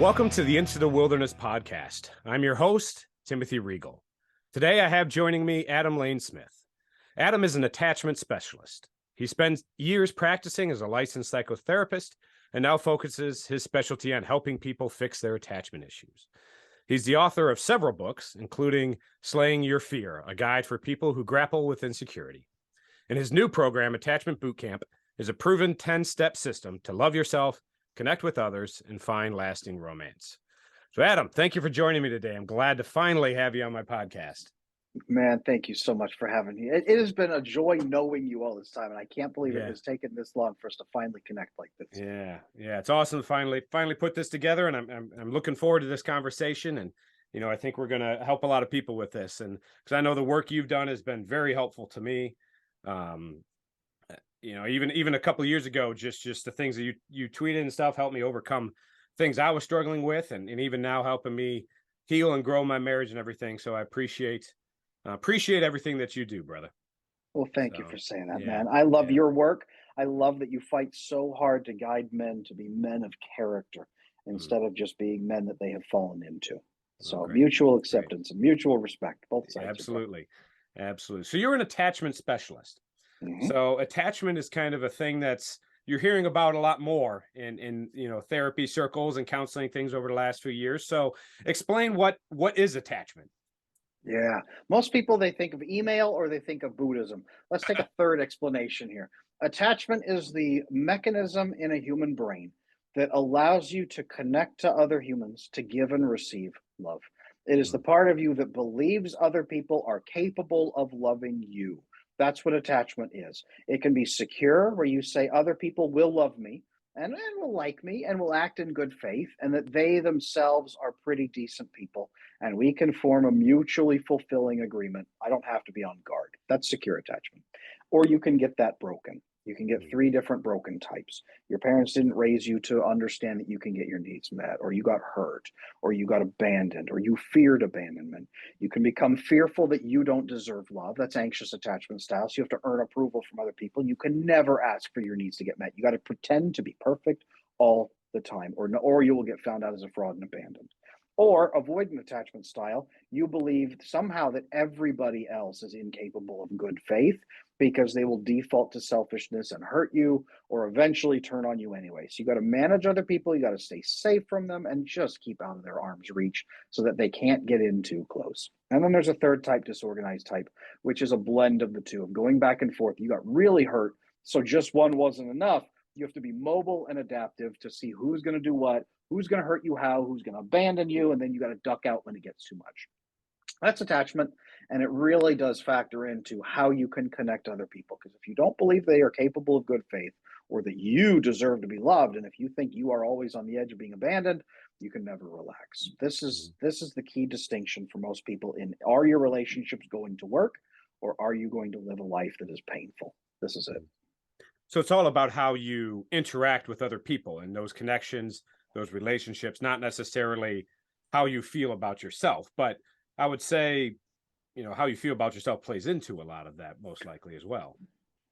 Welcome to the Into the Wilderness podcast. I'm your host, Timothy Regal. Today I have joining me Adam Lane-Smith. Adam is an attachment specialist. He spends years practicing as a licensed psychotherapist and now focuses his specialty on helping people fix their attachment issues. He's the author of several books, including Slaying Your Fear, a guide for people who grapple with insecurity. And his new program, Attachment Bootcamp, is a proven 10-step system to love yourself, connect with others, and find lasting romance. So, Adam, thank you for joining me today. I'm glad to finally have you on my podcast. Man, thank you so much for having me. It has been a joy knowing you all this time, and I can't believe it has taken this long for us to finally connect like this. Yeah, it's awesome to finally put this together, and I'm looking forward to this conversation. And I think we're going to help a lot of people with this, and because I know the work you've done has been very helpful to me. Even a couple of years ago, just the things that you tweeted and stuff helped me overcome things I was struggling with, and even now helping me heal and grow my marriage and everything. So I appreciate everything that you do, brother. Well, thank you for saying that, man. I love your work. I love that you fight so hard to guide men to be men of character instead of just being men that they have fallen into. So mutual acceptance and mutual respect, both sides. Absolutely. So you're an attachment specialist. Mm-hmm. So attachment is kind of a thing that's you're hearing about a lot more in therapy circles and counseling things over the last few years. So explain what is attachment? Yeah, most people, they think of email or they think of Buddhism. Let's take a third explanation here. Attachment is the mechanism in a human brain that allows you to connect to other humans, to give and receive love. It is the part of you that believes other people are capable of loving you. That's what attachment is. It can be secure, where you say other people will love me and will like me and will act in good faith, and that they themselves are pretty decent people, and we can form a mutually fulfilling agreement. I don't have to be on guard. That's secure attachment. Or you can get that broken. You can get three different broken types. Your parents didn't raise you to understand that you can get your needs met, or you got hurt, or you got abandoned, or you feared abandonment. You can become fearful that you don't deserve love. That's anxious attachment style. So you have to earn approval from other people. You can never ask for your needs to get met. You got to pretend to be perfect all the time, or you will get found out as a fraud and abandoned. Or avoidant attachment style, you believe somehow that everybody else is incapable of good faith because they will default to selfishness and hurt you, or eventually turn on you anyway. So you got to manage other people, you got to stay safe from them, and just keep out of their arm's reach so that they can't get in too close. And then there's a third type, disorganized type, which is a blend of the two, of going back and forth. You got really hurt, so just one wasn't enough. You have to be mobile and adaptive to see who's going to do what, who's going to hurt you how, who's going to abandon you, and then you got to duck out when it gets too much. That's attachment, and it really does factor into how you can connect to other people. Because if you don't believe they are capable of good faith, or that you deserve to be loved, and if you think you are always on the edge of being abandoned, you can never relax. This is the key distinction for most people in, are your relationships going to work, or are you going to live a life that is painful? This is it. So it's all about how you interact with other people and those connections, those relationships, not necessarily how you feel about yourself. But I would say, how you feel about yourself plays into a lot of that, most likely as well.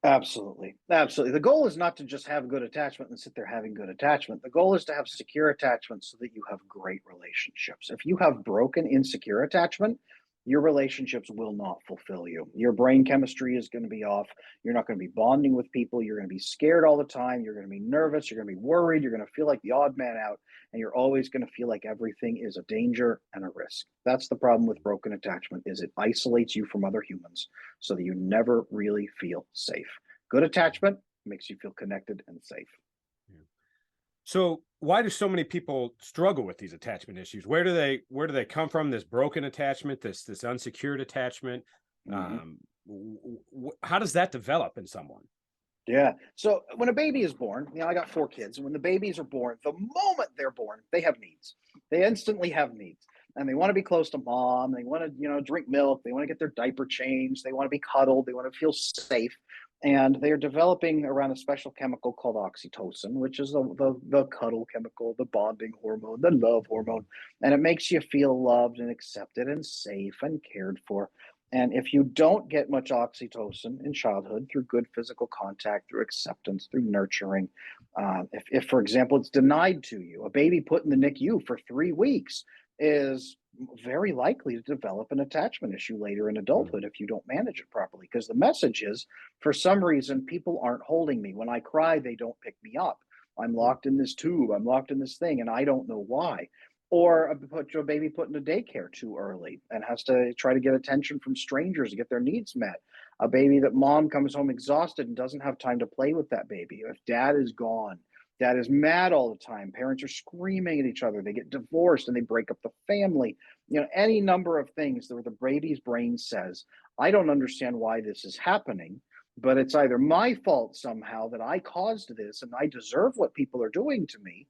Absolutely. The goal is not to just have good attachment and sit there having good attachment. The goal is to have secure attachment so that you have great relationships. If you have broken, insecure attachment, your relationships will not fulfill you. Your brain chemistry is going to be off. You're not going to be bonding with people. You're going to be scared all the time. You're going to be nervous. You're going to be worried. You're going to feel like the odd man out. And you're always going to feel like everything is a danger and a risk. That's the problem with broken attachment, is it isolates you from other humans so that you never really feel safe. Good attachment makes you feel connected and safe. So why do so many people struggle with these attachment issues? Where do they come from? This broken attachment, this unsecured attachment. How does that develop in someone? Yeah. So when a baby is born, I got 4 kids, and when the babies are born, the moment they're born, they have needs. They instantly have needs, and they want to be close to mom. They want to, drink milk. They want to get their diaper changed. They want to be cuddled. They want to feel safe. And they are developing around a special chemical called oxytocin, which is the cuddle chemical, the bonding hormone, the love hormone. And it makes you feel loved and accepted and safe and cared for. And if you don't get much oxytocin in childhood through good physical contact, through acceptance, through nurturing, if, for example, it's denied to you, a baby put in the NICU for 3 weeks is very likely to develop an attachment issue later in Mm. adulthood if you don't manage it properly. Because the message is, for some reason, people aren't holding me. When I cry, they don't pick me up. I'm Mm. locked in this tube, I'm locked in this thing, and I don't know why. Or a baby put into daycare too early and has to try to get attention from strangers to get their needs met. A baby that mom comes home exhausted and doesn't have time to play with that baby. If dad is gone, dad is mad all the time. Parents are screaming at each other. They get divorced and they break up the family. Any number of things where the baby's brain says, I don't understand why this is happening, but it's either my fault somehow that I caused this and I deserve what people are doing to me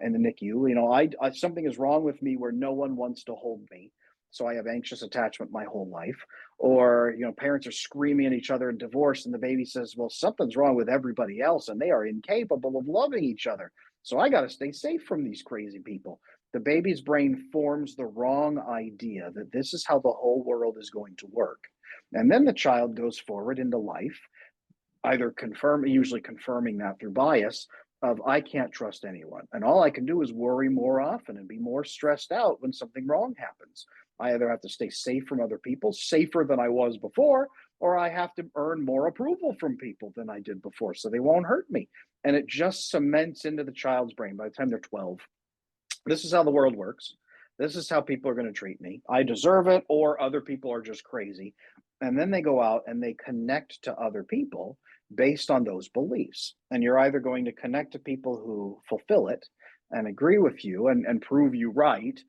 in the NICU. Something is wrong with me where no one wants to hold me. So I have anxious attachment my whole life. Or, parents are screaming at each other in divorce, and the baby says, well, something's wrong with everybody else, and they are incapable of loving each other. So I got to stay safe from these crazy people. The baby's brain forms the wrong idea that this is how the whole world is going to work. And then the child goes forward into life either usually confirming that through bias of I can't trust anyone. And all I can do is worry more often and be more stressed out when something wrong happens. I either have to stay safe from other people, safer than I was before, or I have to earn more approval from people than I did before so they won't hurt me. And it just cements into the child's brain by the time they're 12. This is how the world works. This is how people are going to treat me. I deserve it, or other people are just crazy. And then they go out and they connect to other people based on those beliefs. And you're either going to connect to people who fulfill it and agree with you and prove you right,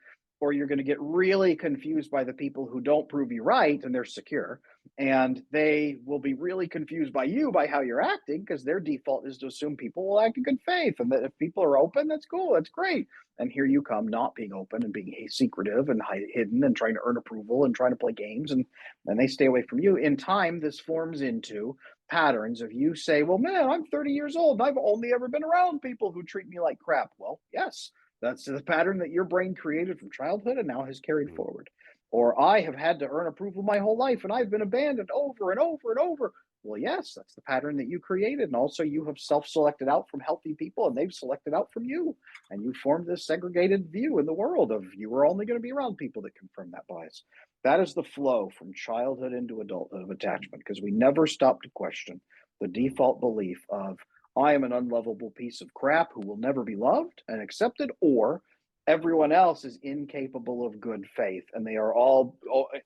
or you're going to get really confused by the people who don't prove you right and they're secure. And they will be really confused by you by how you're acting because their default is to assume people will act in good faith. And that if people are open, that's cool, that's great. And here you come not being open and being secretive and hidden and trying to earn approval and trying to play games. And they stay away from you. In time, this forms into patterns of you say, well, man, I'm 30 years old and I've only ever been around people who treat me like crap. Well, yes, that's the pattern that your brain created from childhood and now has carried Mm. forward. Or I have had to earn approval my whole life and I've been abandoned over and over and over. Well, yes, that's the pattern that you created. And also, you have self selected out from healthy people and they've selected out from you. And you formed this segregated view in the world of you are only going to be around people that confirm that bias. That is the flow from childhood into adulthood of attachment because we never stop to question the default belief of I am an unlovable piece of crap who will never be loved and accepted, or everyone else is incapable of good faith and they are all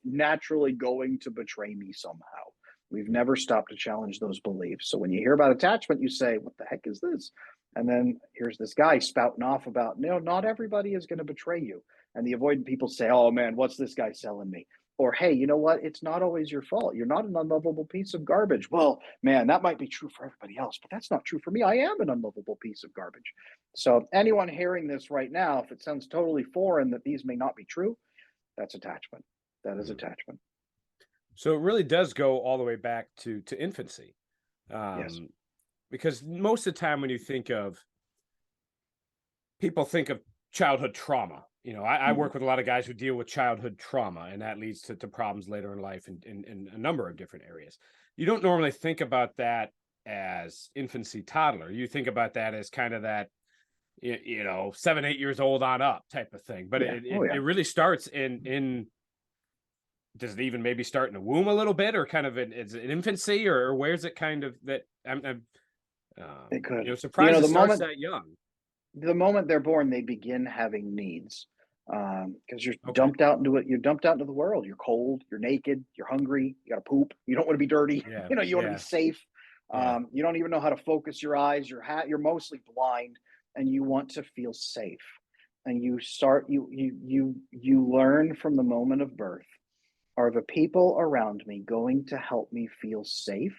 naturally going to betray me somehow. We've never stopped to challenge those beliefs. So when you hear about attachment, you say, what the heck is this? And then here's this guy spouting off about, no, not everybody is going to betray you. And the avoidant people say, oh man, what's this guy selling me? Or, hey, you know what? It's not always your fault. You're not an unlovable piece of garbage. Well, man, that might be true for everybody else, but that's not true for me. I am an unlovable piece of garbage. So, anyone hearing this right now, if it sounds totally foreign that these may not be true, that's attachment. That is Mm. attachment. So it really does go all the way back to infancy, Yes. um, because most of the time when you think of people think of childhood trauma. I Mhm. work with a lot of guys who deal with childhood trauma, and that leads to problems later in life in a number of different areas. You don't normally think about that as infancy toddler. You think about that as kind of that, 7, 8 years old on up type of thing. But Yeah. it, Oh, it, yeah. it really starts does it even maybe start in the womb a little bit, or kind of is it infancy, or where's it kind of that I'm It could. surprised it The starts moment that young. they're born, they begin having needs because you're Okay. dumped out into it. You're dumped out into the world. You're cold. You're naked. You're hungry. You got to poop. You don't want to be dirty. Yeah. You want to be Yeah. safe. Yeah. You don't even know how to focus your eyes. You're mostly blind, and you want to feel safe. And you learn from the moment of birth. Are the people around me going to help me feel safe?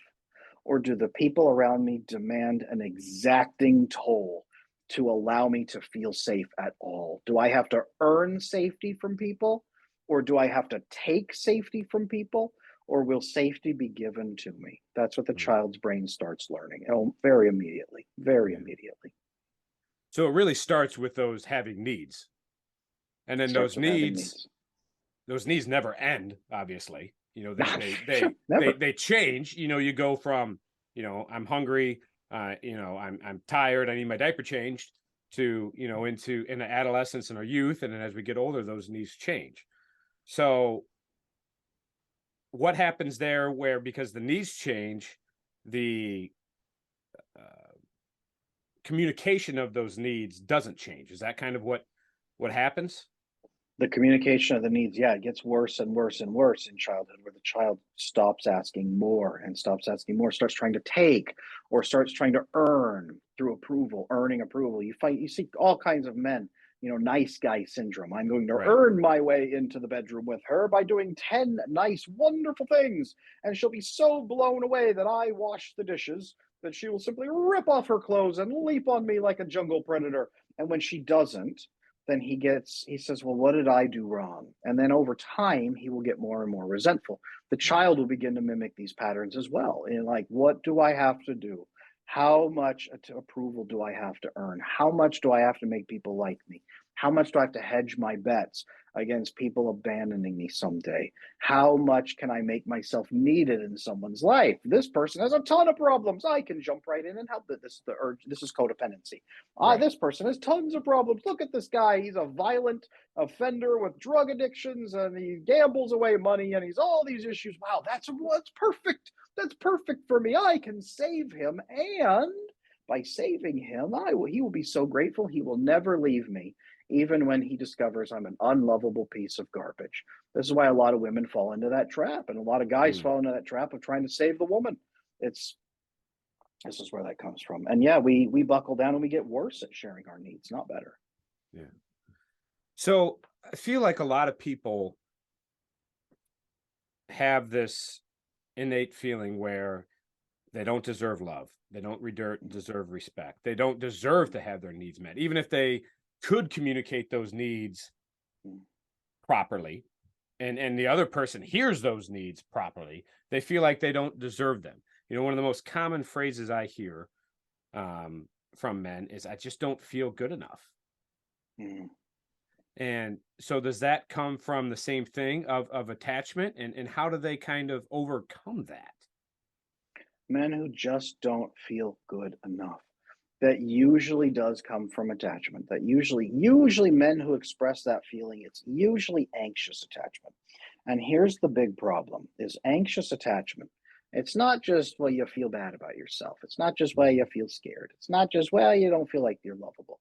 Or do the people around me demand an exacting toll to allow me to feel safe at all? Do I have to earn safety from people? Or do I have to take safety from people? Or will safety be given to me? That's what the Mm. child's brain starts learning. Oh, very immediately, very Yeah. immediately. So it really starts with those having needs. And It then starts with having needs. those needs never end, obviously. You know, they change. You know, you go from, you know, I'm hungry, you know, I'm tired, I need my diaper changed, to, you know, into adolescence and our youth, and then as we get older, those needs change. So what happens there, where because the needs change, the communication of those needs doesn't change? Is that kind of what happens? The communication of the needs, yeah, it gets worse and worse and worse in childhood, where the child stops asking more and stops asking more, starts trying to take, or starts trying to earn through approval, earning approval. You see all kinds of men, you know, nice guy syndrome. I'm going to Right. earn my way into the bedroom with her by doing 10 nice, wonderful things. And she'll be so blown away that I wash the dishes that she will simply rip off her clothes and leap on me like a jungle predator. And when she doesn't, then he says, well, what did I do wrong? And then over time, he will get more and more resentful. The Right. child will begin to mimic these patterns as well. And like, what do I have to do? How much approval do I have to earn? How much do I have to make people like me? How much do I have to hedge my bets against people abandoning me someday? How much can I make myself needed in someone's life? This person has a ton of problems. I can jump right in and help it. This is the urge. This is codependency. Right. This person has tons of problems. Look at this guy. He's a violent offender with drug addictions, and he gambles away money, and he's all these issues. Wow, that's perfect. That's perfect for me. I can save him, and by saving him, he will be so grateful. He will never leave me, even when he discovers I'm an unlovable piece of garbage. This is why a lot of women fall into that trap, and a lot of guys Mm. fall into that trap of trying to save the woman. This is where that comes from. And yeah, we buckle down and we get worse at sharing our needs, not better. Yeah. So I feel like a lot of people have this innate feeling where they don't deserve love. They don't deserve respect. They don't deserve to have their needs met, even if they could communicate those needs properly, and the other person hears those needs properly. They feel like they don't deserve them. You know, one of the most common phrases I hear from men is, "I just don't feel good enough." Mm. And so does that come from the same thing of attachment, and how do they kind of overcome that? Men who just don't feel good enough. That usually does come from attachment. That usually men who express that feeling, it's usually anxious attachment. And here's the big problem is anxious attachment. It's not just, well, you feel bad about yourself. It's not just, well, Mhm. you feel scared. It's not just, well, you don't feel like you're lovable.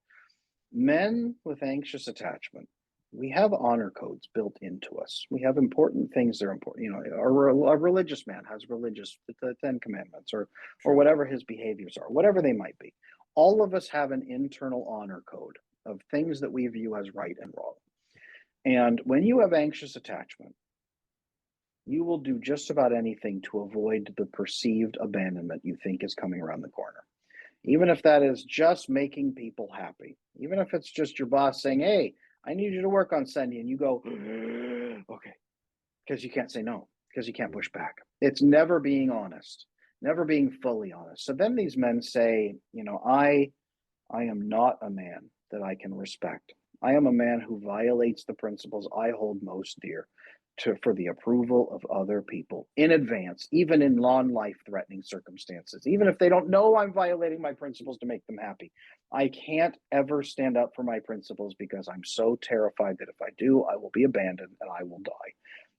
Men with anxious attachment, we have honor codes built into us. We have important things that are important. You know, a religious man has the Ten Commandments, or Sure. whatever his behaviors are, whatever they might be. All of us have an internal honor code of things that we view as right and wrong. And when you have anxious attachment, you will do just about anything to avoid the perceived abandonment you think is coming around the corner. Even if that is just making people happy, even if it's just your boss saying, hey, I need you to work on Sunday, and you go, okay, because you can't say no, because you can't push back. It's never being honest, never being fully honest. So then these men say, you know, I am not a man that I can respect. I am a man who violates the principles I hold most dear for the approval of other people in advance, even in non-life threatening circumstances. Even if they don't know I'm violating my principles to make them happy, I can't ever stand up for my principles because I'm so terrified that if I do, I will be abandoned and I will die.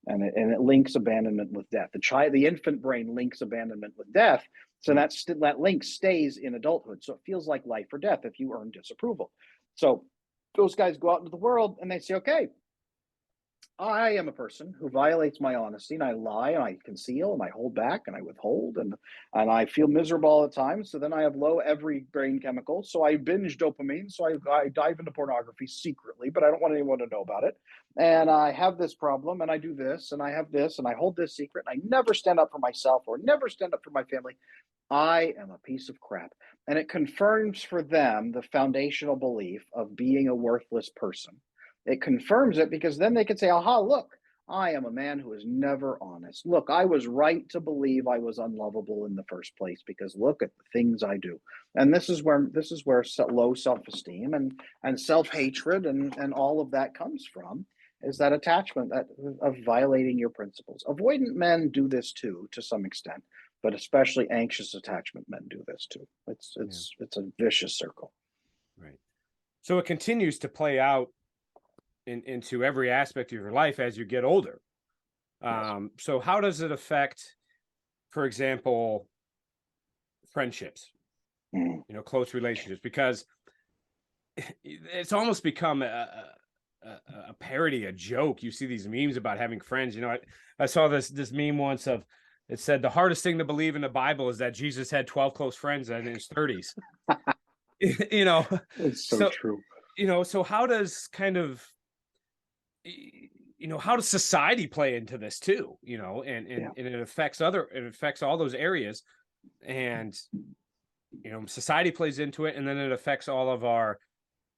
And it links abandonment with death. The infant brain links abandonment with death, so Mm. that link stays in adulthood. So it feels like life or death if you earn disapproval. So those guys go out into the world and they say, okay, I am a person who violates my honesty, and I lie and I conceal and I hold back and I withhold, and I feel miserable all the time. So then I have low every brain chemical. So I binge dopamine. So I dive into pornography secretly, but I don't want anyone to know about it. And I have this problem, and I do this, and I have this, and I hold this secret, and I never stand up for myself or never stand up for my family. I am a piece of crap. And it confirms for them the foundational belief of being a worthless person. It confirms it because then they can say, aha, look, I am a man who is never honest. Look, I was right to believe I was unlovable in the first place because look at the things I do. And this is where low self-esteem and self-hatred and all of that comes from. is that attachment that of violating your principles. Avoidant men do this too, to some extent, but especially anxious attachment men do this too. It's Yeah, it's it's a vicious circle. right. So it continues to play out into every aspect of your life as you get older. Yes. So how does it affect, for example, friendships, Mm. close relationships? Because it's almost become a parody, a joke. You see these memes about having friends. I saw this meme once of it said the hardest thing to believe in the Bible is that Jesus had 12 close friends in his 30s. you know, It's so so true. so how does how does society play into this too? Yeah. And it affects all those areas, and society plays into it, and then it affects all of our,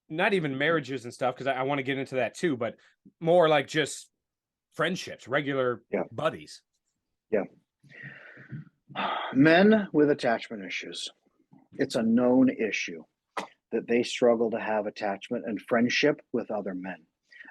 not even marriages and stuff, because I want to get into that too, but more like just friendships, regular Yeah. buddies. Yeah. Men with attachment issues. It's a known issue that they struggle to have attachment and friendship with other men.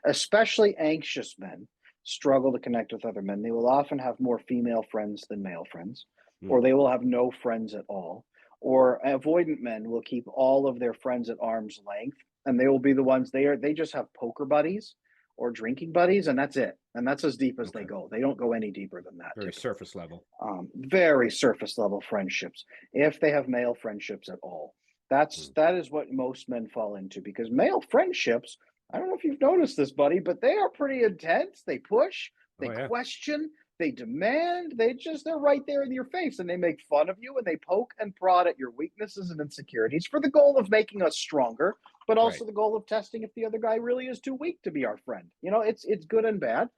Especially anxious men struggle to connect with other men. They will often have more female friends than male friends, or Mm. they will have no friends at all. Or avoidant men will keep all of their friends at arm's length, and they will be the ones they just have poker buddies or drinking buddies, and that's it. And that's as deep as they Okay. go. They don't go any deeper than that. Very Typically. surface level. Very surface level friendships, if they have male friendships at all. Mm. That is what most men fall into, because male friendships, I don't know if you've noticed this, buddy, but they are pretty intense. They push, they Oh yeah. question, they demand, they're right there in your face, and they make fun of you, and they poke and prod at your weaknesses and insecurities for the goal of making us stronger, but Right. also the goal of testing if the other guy really is too weak to be our friend. It's good and bad.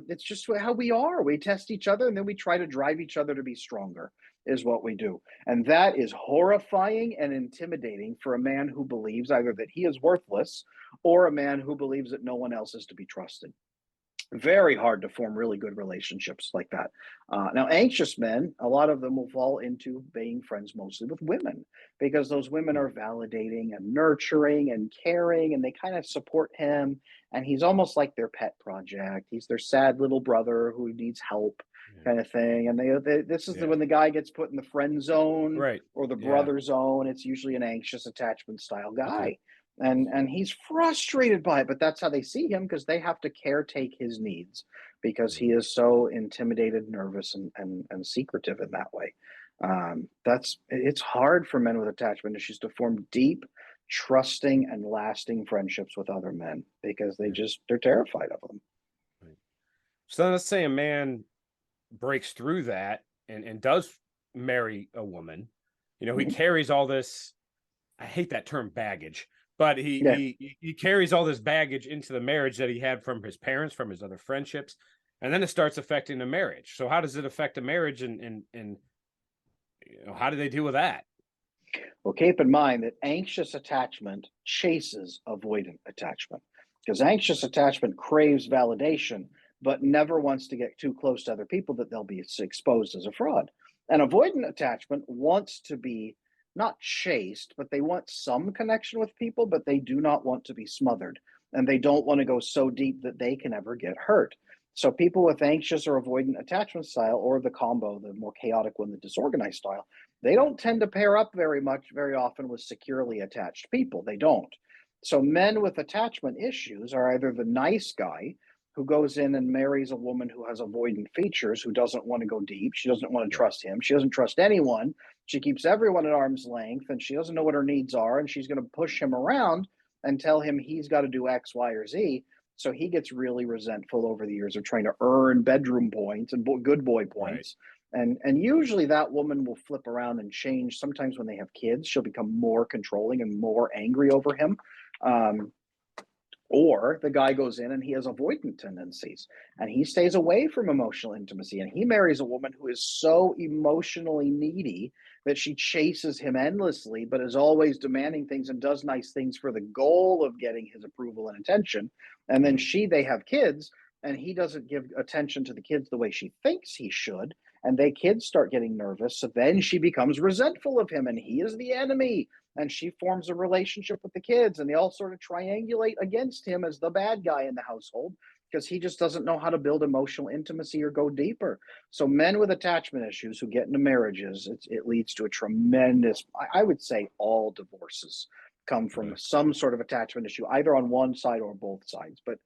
It's just how we are. We test each other, and then we try to drive each other to be stronger, is what we do. And that is horrifying and intimidating for a man who believes either that he is worthless, or a man who believes that no one else is to be trusted. Very hard to form really good relationships like that. Now, anxious men, a lot of them will fall into being friends mostly with women, because those women Mm. are validating and nurturing and caring, and they kind of support him. And he's almost like their pet project. He's their sad little brother who needs help, Yeah. kind of thing. And this is Yeah. when the guy gets put in the friend zone Right. or the Yeah. brother zone. It's usually an anxious attachment style Okay. guy, and he's frustrated by it, but that's how they see him, because they have to caretake his needs, because he Mhm. is so intimidated, nervous, and secretive in that way. That's It's hard for men with attachment issues to form deep, trusting, and lasting friendships with other men, because Yeah. they're terrified of them. Right. So let's say a man breaks through that and does marry a woman. He Mhm. carries all this, I hate that term baggage, but he Yeah. he carries all this baggage into the marriage that he had from his parents, from his other friendships, and then it starts affecting the marriage. So how does it affect a marriage, and how do they deal with that? Well, keep in mind that anxious attachment chases avoidant attachment, because anxious Right. attachment craves validation, but never wants to get too close to other people that they'll be exposed as a fraud. And avoidant attachment wants to be not chased, but they want some connection with people, but they do not want to be smothered. And they don't want to go so deep that they can ever get hurt. So people with anxious or avoidant attachment style, or the combo, the more chaotic one, the disorganized style, they Yeah. don't tend to pair up very often with securely attached people. They don't. So men with attachment issues are either the nice guy who goes in and marries a woman who has avoidant features, who doesn't want to go deep. She doesn't want to Right. trust him. She doesn't trust anyone. She keeps everyone at arm's length, and she doesn't know what her needs are. And she's going to push him around and tell him he's got to do X, Y, or Z. So he gets really resentful over the years of trying to earn bedroom points and good boy Right. points. And usually that woman will flip around and change. Sometimes when they have kids, she'll become more controlling and more angry over him. Um, or the guy goes in and he has avoidant tendencies, and he stays away from emotional intimacy, and he marries a woman who is so emotionally needy that she chases him endlessly, but is always demanding things and does nice things for the goal of getting his approval and attention. And then Mm. they have kids, and he doesn't give attention to the kids the way she thinks he should. And they kids start getting nervous. So then she becomes resentful of him, and he is the enemy, and she forms a relationship with the kids, and they all sort of triangulate against him as the bad guy in the household. because he just doesn't know how to build emotional intimacy or go deeper. So men with attachment issues who get into marriages, it leads to a tremendous, I would say all divorces come from Really? some sort of attachment issue, either on one side or both sides. But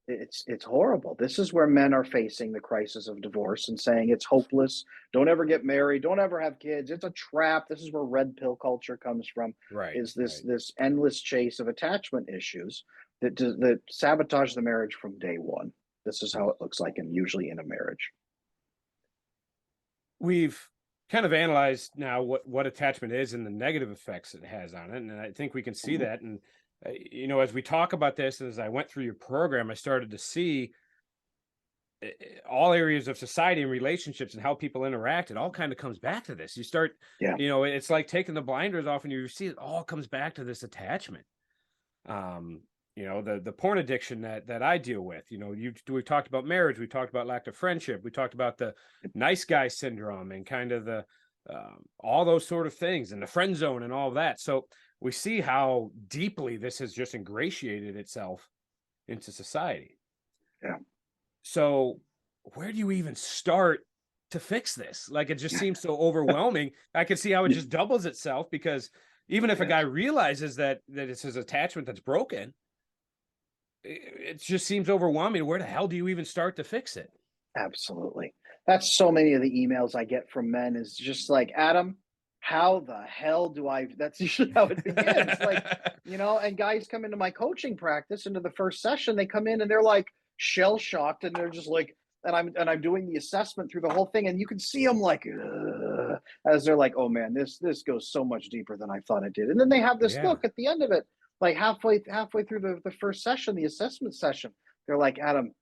it's horrible. This is where men are facing the crisis of divorce and saying it's hopeless. Don't ever get married. Don't ever have kids. It's a trap. This is where red pill culture comes from. Right. Is this Right. this endless chase of attachment issues that sabotage the marriage from day one? This is how it looks like, and usually in a marriage. We've kind of analyzed now what attachment is and the negative effects it has on it, and I think we can see Mhm. that. And as we talk about this, and as I went through your program, I started to see all areas of society and relationships and how people interact. It all kind of comes back to this. You start, Yeah. it's like taking the blinders off, and you see it all comes back to this attachment. um the porn addiction that I deal with. We've talked about marriage, we talked about lack of friendship, we talked about the nice guy syndrome, and kind of the all those sort of things, and the friend zone and all of that. So we see how deeply this has just ingratiated itself into society. Yeah. So where do you even start to fix this? Like, it just seems so overwhelming. I can see how it just doubles itself, because even if a guy Yes. realizes that it's his attachment that's broken, it just seems overwhelming. Where the hell do you even start to fix it? Absolutely. That's so many of the emails I get from men is just like, Adam, how the hell do I? That's usually how it begins. Like, and guys come into my coaching practice, into the first session, they come in and they're like shell shocked, and they're just like, and I'm doing the assessment through the whole thing, and you can see them like, "Ugh," as they're like, oh man, this goes so much deeper than I thought it did. And then they have this Yeah. look at the end of it, like halfway through the first session, the assessment session, they're like, Adam,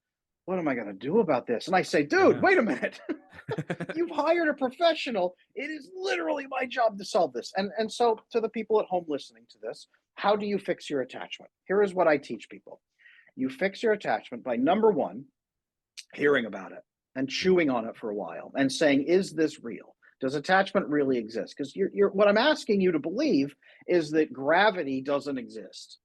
what am I going to do about this? And I say, dude, Yeah. wait a minute. You've hired a professional. It is literally my job to solve this. And so, to the people at home listening to this, how do you fix your attachment? Here is what I teach people. You fix your attachment by, number one, hearing about it and Mhm. chewing on it for a while and saying, is this real? Does attachment really exist? Because what I'm asking you to believe is that gravity doesn't exist.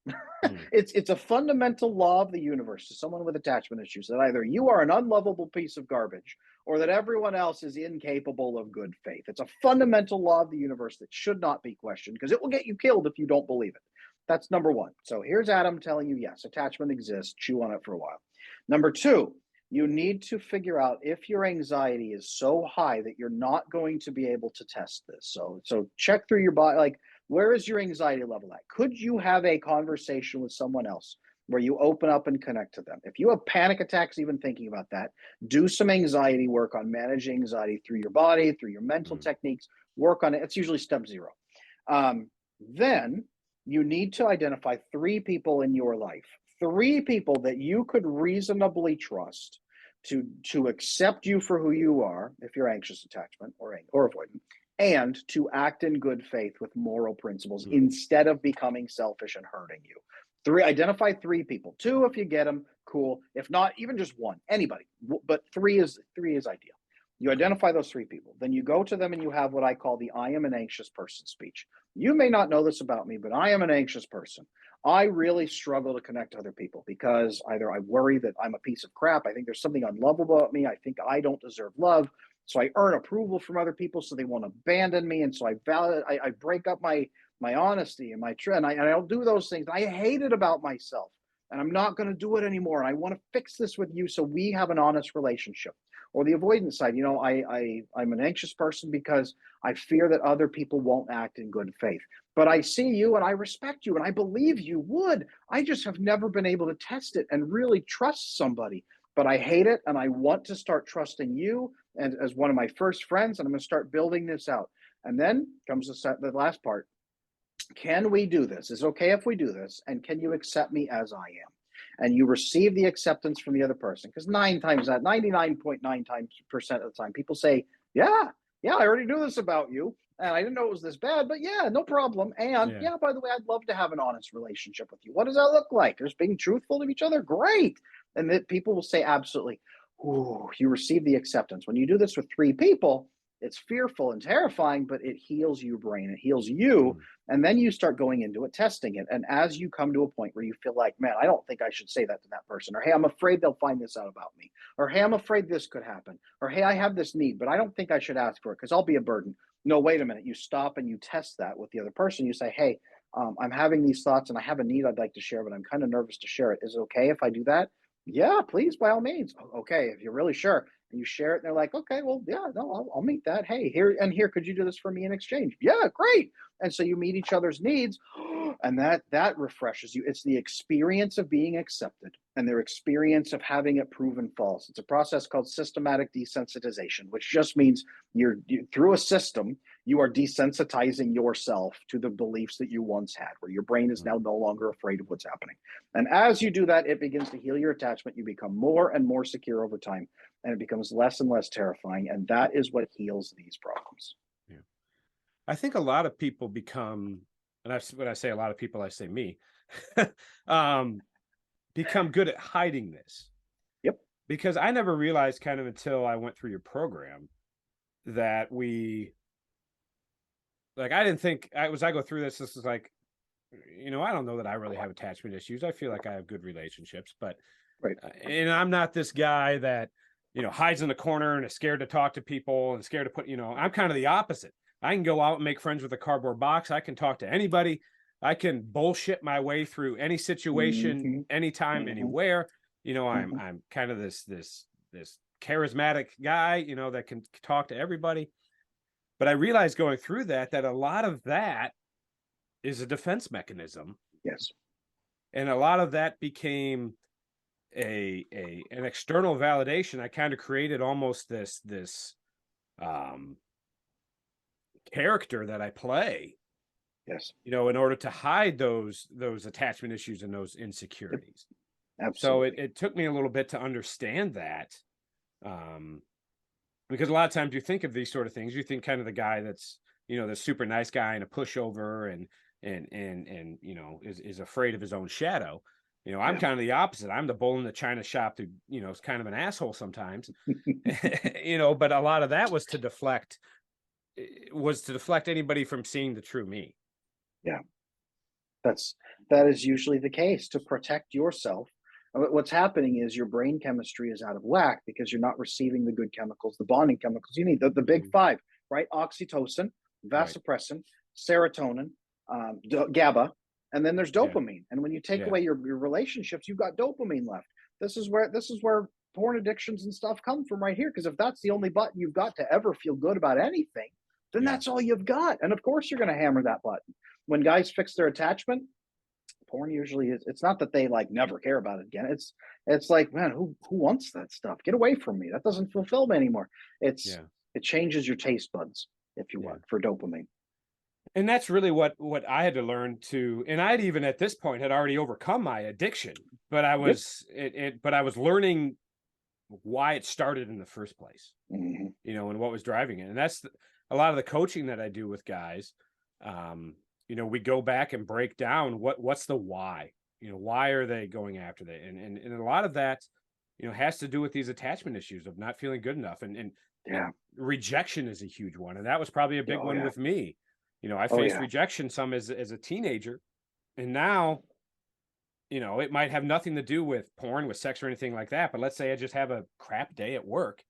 Mm. It's a fundamental law of the universe to someone with attachment issues that either you are an unlovable piece of garbage or that everyone else is incapable of good faith. It's a fundamental law of the universe that should not be questioned, because it will get you killed if you don't believe it. That's number one. So here's Adam telling you, yes, attachment exists. Chew on it for a while. Number two, you need to figure out if your anxiety is so high that you're not going to be able to test this. So check through your body, like, where is your anxiety level at? Could you have a conversation with someone else where you open up and connect to them? If you have panic attacks even thinking about that, do some anxiety work on managing anxiety through your body, through your mental Mm. techniques. Work on it. It's usually step zero. Then you need to identify three people in your life, three people that you could reasonably trust to accept you for who you are, if you're anxious attachment or avoidant, and to act in good faith with moral principles Mm. instead of becoming selfish and hurting you. Identify three people. Two, if you get them, cool. If not, even just one, anybody. But three is ideal. You Okay. identify those three people. Then you go to them and you have what I call the I am an anxious person speech. You may not know this about me, but I am an anxious person. I really struggle to connect to other people because either I worry that I'm a piece of crap, I think there's something unlovable about me, I think I don't deserve love, so I earn approval from other people, so they won't abandon me, and so I break up my honesty and and I don't do those things. I hate it about myself, and I'm not going to do it anymore. And I want to fix this with you so we have an honest relationship. Or the avoidance side, I'm an anxious person because I fear that other people won't act in good faith. But I see you and I respect you and I believe you would. I just have never been able to test it and really trust somebody. But I hate it and I want to start trusting you and as one of my first friends, and I'm going to start building this out. And then comes the last part. Can we do this? Is it okay if we do this? And can you accept me as I am? And you receive the acceptance from the other person. Because 99.9 times percent of the time, people say, yeah, yeah, I already knew this about you. And I didn't know it was this bad, but yeah, no problem. And Yeah. yeah, by the way, I'd love to have an honest relationship with you. What does that look like? Just being truthful to each other? Great. And that people will say, absolutely. Ooh, you receive the acceptance. When you do this with three people, It's fearful and terrifying, but it heals your brain. It heals you. Mm, And then you start going into it, testing it. And as you come to a point where you feel like, man, I don't think I should say that to that person, or hey, I'm afraid they'll find this out about me, or hey, I'm afraid this could happen, or hey, I have this need, but I don't think I should ask for it because I'll be a burden. No, wait a minute. You stop and you test that with the other person. You say, hey, I'm having these thoughts and I have a need I'd like to share, but I'm kind of nervous to share it. Is it okay if I do that? Yeah, please, by all means. Okay, if you're really sure. And you share it, and they're like, okay, well, yeah, no, I'll meet that. Hey, here and here, could you do this for me in exchange? Yeah, great. And so you meet each other's needs, and that refreshes you. It's the experience of being accepted and their experience of having it proven false. It's a process called systematic desensitization, which just means through a system, you are desensitizing yourself to the beliefs that you once had, where your brain is mm. now no longer afraid of what's happening. And as you do that, it begins to heal your attachment. You become more and more secure over time, and it becomes less and less terrifying. And that is what heals these problems. Yeah. I think a lot of people become, and when I say a lot of people, I say me, um, become good at hiding this. Yep. Because I never realized kind of until I went through your program that I didn't think I go through this is like, I don't know that I really have attachment issues. I feel like I have good relationships, but, Right. and I'm not this guy that, hides in the corner and is scared to talk to people and scared to put, I'm kind of the opposite. I can go out and make friends with a cardboard box. I can talk to anybody. I can bullshit my way through any situation, Mm-hmm. anytime, Mm-hmm. anywhere. I'm Mm-hmm. I'm kind of this charismatic guy, that can talk to everybody. But I realized going through that a lot of that is a defense mechanism, Yes. and a lot of that became an external validation. I kind of created almost this um character that I play, Yes. in order to hide those attachment issues and those Yep. insecurities. So Absolutely. it took me a little bit to understand that, um because a lot of times you think of these sort of things, you think kind of the guy that's, the super nice guy and a pushover and is afraid of his own shadow. I'm Yeah. kind of the opposite. I'm the bull in the china shop who, is kind of an asshole sometimes. But a lot of that was to deflect anybody from seeing the true me. Yeah. That is usually the case to protect yourself. What's happening is your brain chemistry is out of whack because you're not receiving the good chemicals, the bonding chemicals you need, the big Mhm. five, right? Oxytocin, Right. vasopressin, serotonin, GABA, and then there's Yeah. dopamine. And when you take Yeah. away your relationships, you've got dopamine left. This is where porn addictions and stuff come from right here. Because if that's the only button you've got to ever feel good about anything, then Yeah. that's all you've got. And of course, you're going to hammer that button. When guys fix their attachment, porn usually is. It's not that they like never care about it again. It's like, man, who wants that stuff? Get away from me. That doesn't fulfill me anymore. Yeah. It changes your taste buds, if you Yeah. want, for dopamine. And that's really what I had to learn to, and I'd even at this point had already overcome my addiction, but Yep. I was learning why it started in the first place, Hmm. and what was driving it. And that's a lot of the coaching that I do with guys. We go back and break down what's the why, why are they going after that? And a lot of that, has to do with these attachment issues of not feeling good enough. And Yeah. rejection is a huge one. And that was probably a big Oh one yeah. with me. I Oh faced yeah. rejection some as a teenager, and now, it might have nothing to do with porn, with sex or anything like that. But let's say I just have a crap day at work.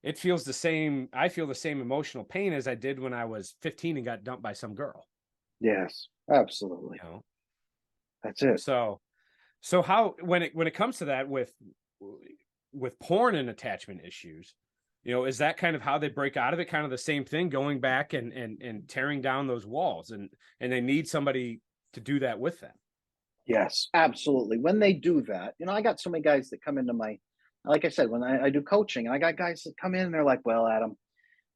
It feels the same. I feel the same emotional pain as I did when I was 15 and got dumped by some girl. Yes. Absolutely. You know, That's it. so how when it comes to that with porn and attachment issues, is that kind of how they break out of it? Kind of the same thing, going back and tearing down those walls, and they need somebody to do that with them. Yes, absolutely. When they do that, I got so many guys that come into my, like I said, when I do coaching, I got guys that come in and they're like, well, Adam,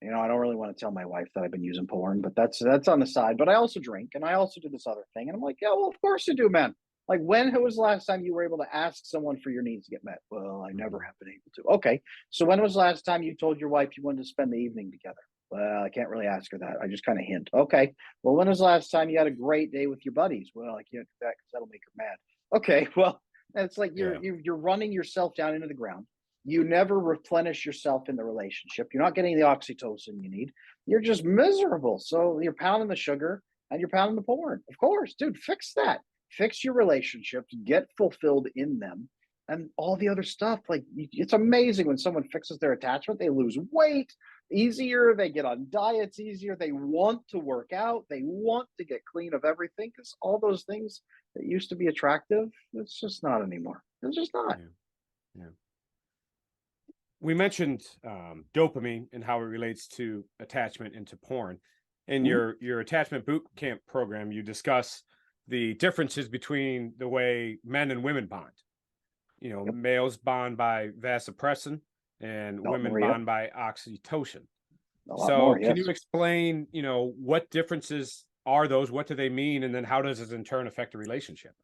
I don't really want to tell my wife that I've been using porn, but that's on the side. But I also drink and I also do this other thing. And I'm like, yeah, well, of course you do, man. Like, when was the last time you were able to ask someone for your needs to get met? Well, I never Mhm. have been able to. Okay. So when was the last time you told your wife you wanted to spend the evening together? Well, I can't really ask her that. I just kind of hint. Okay. Well, when was the last time you had a great day with your buddies? Well, I can't do that because that'll make her mad. Okay. Well, it's like you're Yeah. you're running yourself down into the ground. You never replenish yourself in the relationship. You're not getting the oxytocin you need. You're just miserable. So you're pounding the sugar and you're pounding the porn. Of course, dude, fix that. Fix your relationships, get fulfilled in them, and all the other stuff. Like, it's amazing when someone fixes their attachment, they lose weight easier, they get on diets easier, they want to work out, they want to get clean of everything, because all those things that used to be attractive, it's just not anymore. It's just not. Yeah. Yeah. We mentioned dopamine and how it relates to attachment into porn. In Mhm. your attachment boot camp program, you discuss the differences between the way men and women bond. You know, Yep. males bond by vasopressin and A lot women more. Yep. bond by oxytocin. A lot So more. can you Yes. explain, what differences are those? What do they mean? And then how does it in turn affect a relationship?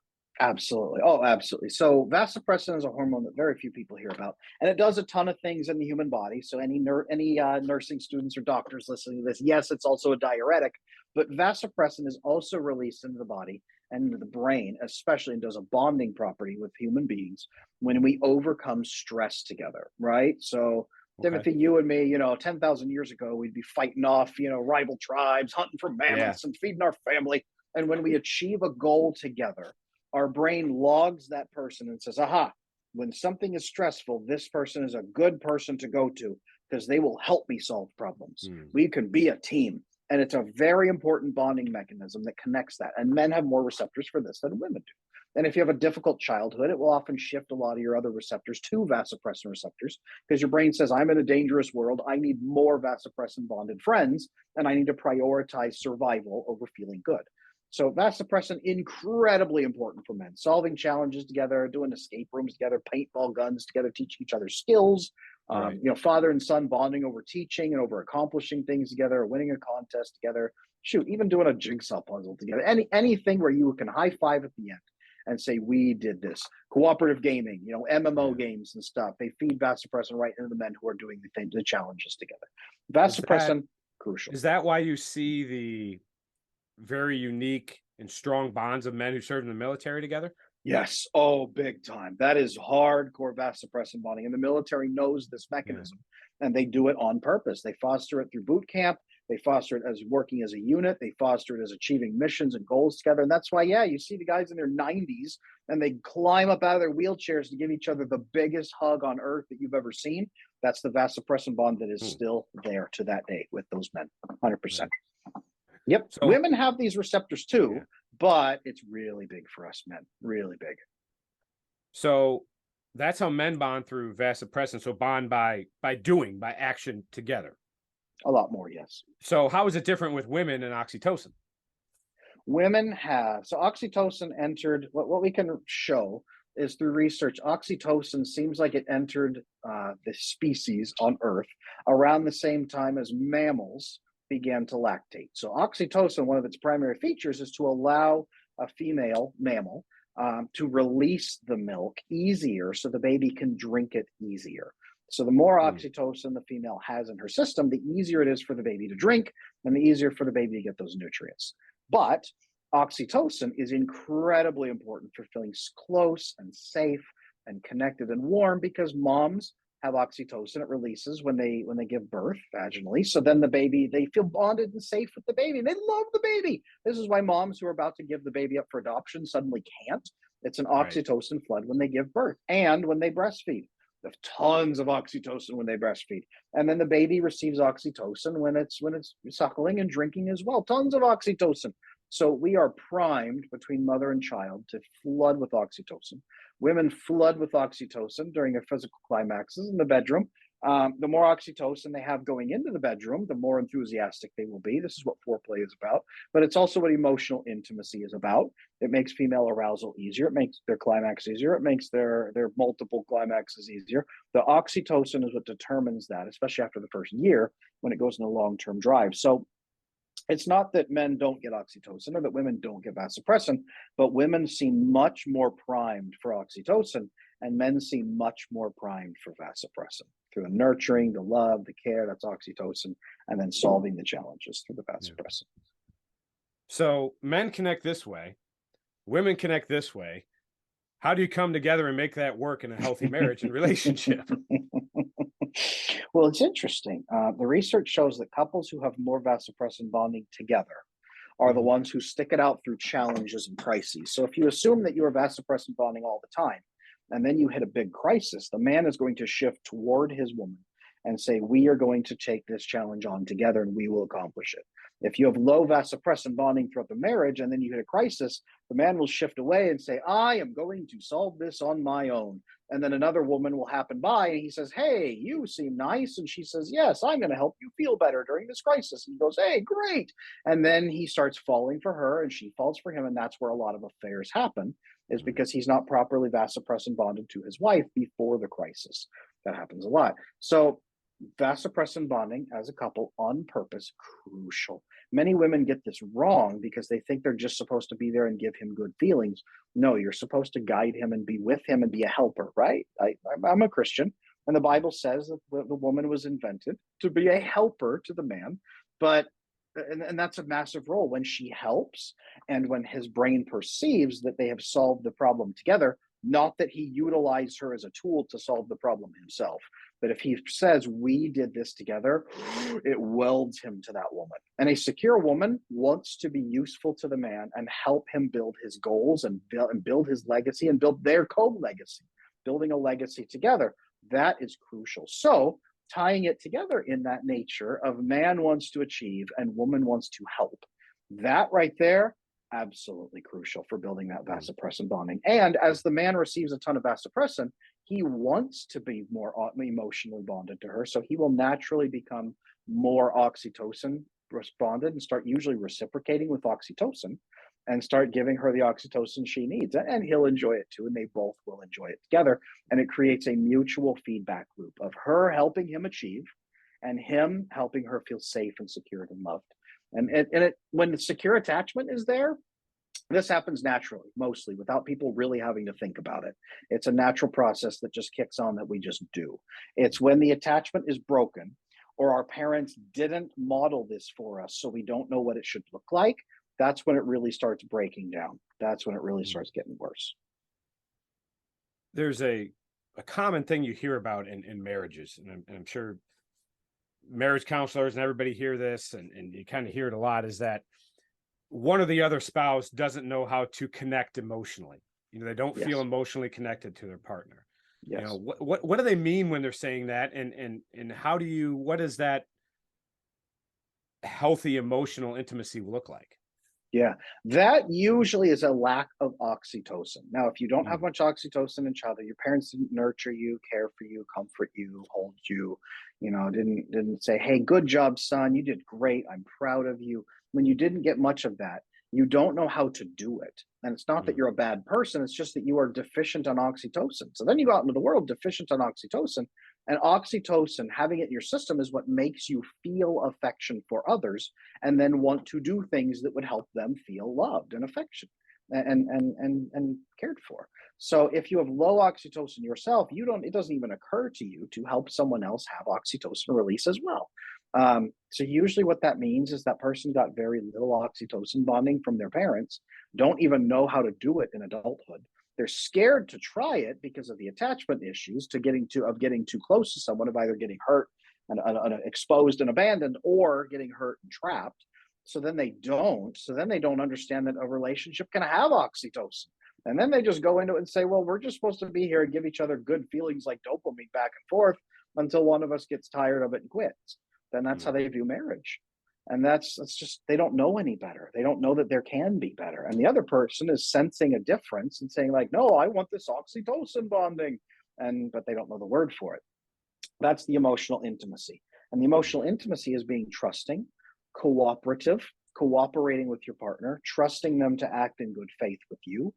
Absolutely. Oh, absolutely. So vasopressin is a hormone that very few people hear about, and it does a ton of things in the human body. So any nursing students or doctors listening to this, yes, it's also a diuretic, but vasopressin is also released into the body and into the brain, especially, and does a bonding property with human beings when we overcome stress together. Right. So, Okay. Timothy, you and me, 10,000 years ago, we'd be fighting off, rival tribes, hunting for Yeah. mammoths, and feeding our family. And when we achieve a goal together, our brain logs that person and says, aha, when something is stressful, this person is a good person to go to because they will help me solve problems. Hmm. We can be a team. And it's a very important bonding mechanism that connects that. And men have more receptors for this than women do. And if you have a difficult childhood, it will often shift a lot of your other receptors to vasopressin receptors because your brain says, I'm in a dangerous world. I need more vasopressin bonded friends, and I need to prioritize survival over feeling good. So vasopressin, incredibly important for men. Solving challenges together, doing escape rooms together, paintball guns together, teaching each other skills. Right. Father and son bonding over teaching and over accomplishing things together, winning a contest together. Shoot, even doing a jigsaw puzzle together. Anything where you can high five at the end and say, we did this. Cooperative gaming, MMO Yeah. games and stuff. They feed vasopressin right into the men who are doing the challenges together. Is that Vasopressin, crucial. is that why you see the very unique and strong bonds of men who served in the military together? Yes. Oh, big time. That is hardcore vasopressin bonding. And the military knows this Yeah. mechanism and they do it on purpose. They foster it through boot camp. They foster it as working as a unit. They foster it as achieving missions and goals together. And that's why, yeah, you see the guys in their 90s and they climb up out of their wheelchairs to give each other the biggest hug on earth that you've ever seen. That's the vasopressin bond that is Hmm. still there to that day with those men. 100%. Right. Yep. So Women have these receptors too, yeah. but it's really big for us men. Really big. So that's how men bond through vasopressin. So bond by action together. A lot more, yes. So how is it different with women and oxytocin? Women have, so oxytocin entered, what we can show is through research, oxytocin seems like it entered the species on Earth around the same time as mammals began to lactate. So oxytocin, one of its primary features is to allow a female mammal to release the milk easier so the baby can drink it easier. So the more Hmm. oxytocin the female has in her system, the easier it is for the baby to drink and the easier for the baby to get those nutrients. But oxytocin is incredibly important for feeling close and safe and connected and warm because moms have oxytocin. It releases when they give birth vaginally. So then the baby, they feel bonded and safe with the baby. They love the baby. This is why moms who are about to give the baby up for adoption suddenly can't. It's an Right. oxytocin flood when they give birth and when they breastfeed. They have tons of oxytocin when they breastfeed. And then the baby receives oxytocin when it's suckling and drinking as well. Tons of oxytocin. So we are primed between mother and child to flood with oxytocin. Women flood with oxytocin during their physical climaxes in the bedroom. The more oxytocin they have going into the bedroom, the more enthusiastic they will be. This is what foreplay is about, but it's also what emotional intimacy is about. It makes female arousal easier. It makes their climax easier. It makes their multiple climaxes easier. The oxytocin is what determines that, especially after the first year when it goes in a long-term drive. So it's not that men don't get oxytocin or that women don't get vasopressin, but women seem much more primed for oxytocin and men seem much more primed for vasopressin through the nurturing, the love, the care, that's oxytocin, and then solving the challenges through the Yeah. vasopressin. So men connect this way, women connect this way. How do you come together and make that work in a healthy marriage and relationship? Well, it's interesting. The research shows that couples who have more vasopressin bonding together are the Mhm. ones who stick it out through challenges and crises. So if you assume that you are vasopressin bonding all the time, and then you hit a big crisis, the man is going to shift toward his woman and say, "We are going to take this challenge on together and we will accomplish it." If you have low vasopressin bonding throughout the marriage and then you hit a crisis, the man will shift away and say, "I am going to solve this on my own." And then another woman will happen by and he says, "Hey, you seem nice." And she says, "Yes, I'm going to help you feel better during this crisis." And he goes, "Hey, great." And then he starts falling for her and she falls for him. And that's where a lot of affairs happen, is Mhm. because he's not properly vasopressin bonded to his wife before the crisis. That happens a lot. So vasopressin bonding as a couple on purpose, crucial. Many women get this wrong because they think they're just supposed to be there and give him good feelings. No, you're supposed to guide him and be with him and be a helper, right? I'm a Christian, and the Bible says that the woman was invented to be a helper to the man, but and that's a massive role when she helps and when his brain perceives that they have solved the problem together, not that he utilized her as a tool to solve the problem himself. But if he says, "We did this together," it welds him to that woman. And a secure woman wants to be useful to the man and help him build his goals and build his legacy and build their co-legacy, building a legacy together. That is crucial. So tying it together in that nature of man wants to achieve and woman wants to help. That right there, absolutely crucial for building that Mhm. vasopressin bonding. And as the man receives a ton of vasopressin, he wants to be more emotionally bonded to her. So he will naturally become more oxytocin responded and start usually reciprocating with oxytocin and start giving her the oxytocin she needs. And he'll enjoy it too. And they both will enjoy it together. And it creates a mutual feedback loop of her helping him achieve and him helping her feel safe and secured and loved. When the secure attachment is there, this happens naturally, mostly without people really having to think about it. It's a natural process that just kicks on that we just do. It's when the attachment is broken or our parents didn't model this for us, so we don't know what it should look like. That's when it really starts breaking down. That's when it really Mhm. starts getting worse. There's a common thing you hear about in marriages, and I'm sure marriage counselors and everybody hear this, and you kind of hear it a lot, is that one or the other spouse doesn't know how to connect emotionally. They don't feel Yes. emotionally connected to their partner. Yes. What do they mean when they're saying that? And how do you what does that healthy emotional intimacy look like? Yeah, that usually is a lack of oxytocin. Now, if you don't have Mm, much oxytocin in childhood, your parents didn't nurture you, care for you, comfort you, hold you, didn't say, "Hey, good job, son. You did great. I'm proud of you." When you didn't get much of that, you don't know how to do it. And it's not that mm, you're a bad person, it's just that you are deficient on oxytocin. So then you go out into the world deficient on oxytocin, and oxytocin, having it in your system, is what makes you feel affection for others and then want to do things that would help them feel loved and affection and cared for. So if you have low oxytocin yourself, you don't it doesn't even occur to you to help someone else have oxytocin release as well. So usually what that means is that person got very little oxytocin bonding from their parents, don't even know how to do it in adulthood. They're scared to try it because of the attachment issues to getting too close to someone, of either getting hurt and exposed and abandoned or getting hurt and trapped. So then they don't understand that a relationship can have oxytocin. And then they just go into it and say, "Well, we're just supposed to be here and give each other good feelings like dopamine back and forth until one of us gets tired of it and quits." Then that's how mm. they view marriage. And that's just, they don't know any better. They don't know that there can be better. And the other person is sensing a difference and saying, like, "No, I want this oxytocin bonding." But they don't know the word for it. That's the emotional intimacy. And the emotional intimacy is being trusting, cooperative, cooperating with your partner, trusting them to act in good faith with you.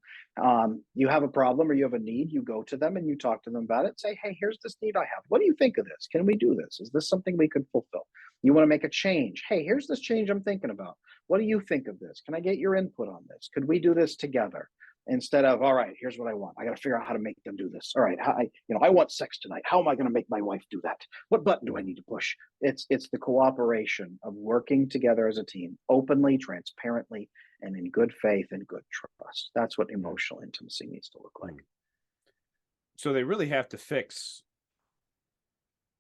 You have a problem or you have a need, you go to them and you talk to them about it. Say, "Hey, here's this need I have. What do you think of this? Can we do this? Is this something we could fulfill? You want to make a change? Hey, here's this change I'm thinking about. What do you think of this? Can I get your input on this? Could we do this together?" Instead of, "All right, here's what I want. I got to figure out how to make them do this. All right, I want sex tonight. How am I going to make my wife do that? What button do I need to push?" It's the cooperation of working together as a team, openly, transparently, and in good faith and good trust. That's what Mm, emotional intimacy needs to look like. mm. So they really have to fix,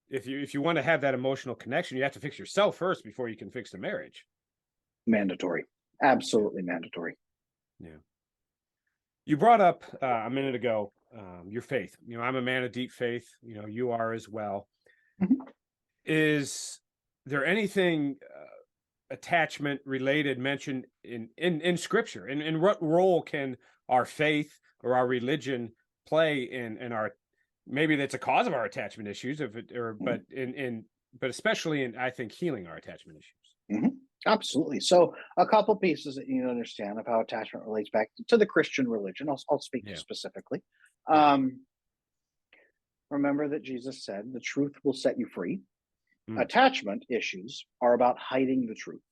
if you want to have that emotional connection, you have to fix yourself first before you can fix the marriage. Mandatory. Absolutely mandatory. Yeah. You brought up a minute ago your faith. I'm a man of deep faith. You are as well. Mhm. Is there anything attachment related mentioned in Scripture? And what role can our faith or our religion play in our, maybe that's a cause of our attachment issues, but especially in, I think, healing our attachment issues. Mhm. Absolutely. So, a couple pieces that you need to understand of how attachment relates back to the Christian religion. I'll speak to Yeah. specifically. Yeah. Um, Remember that Jesus said, "The truth will set you free." Mm. Attachment issues are about hiding the truth,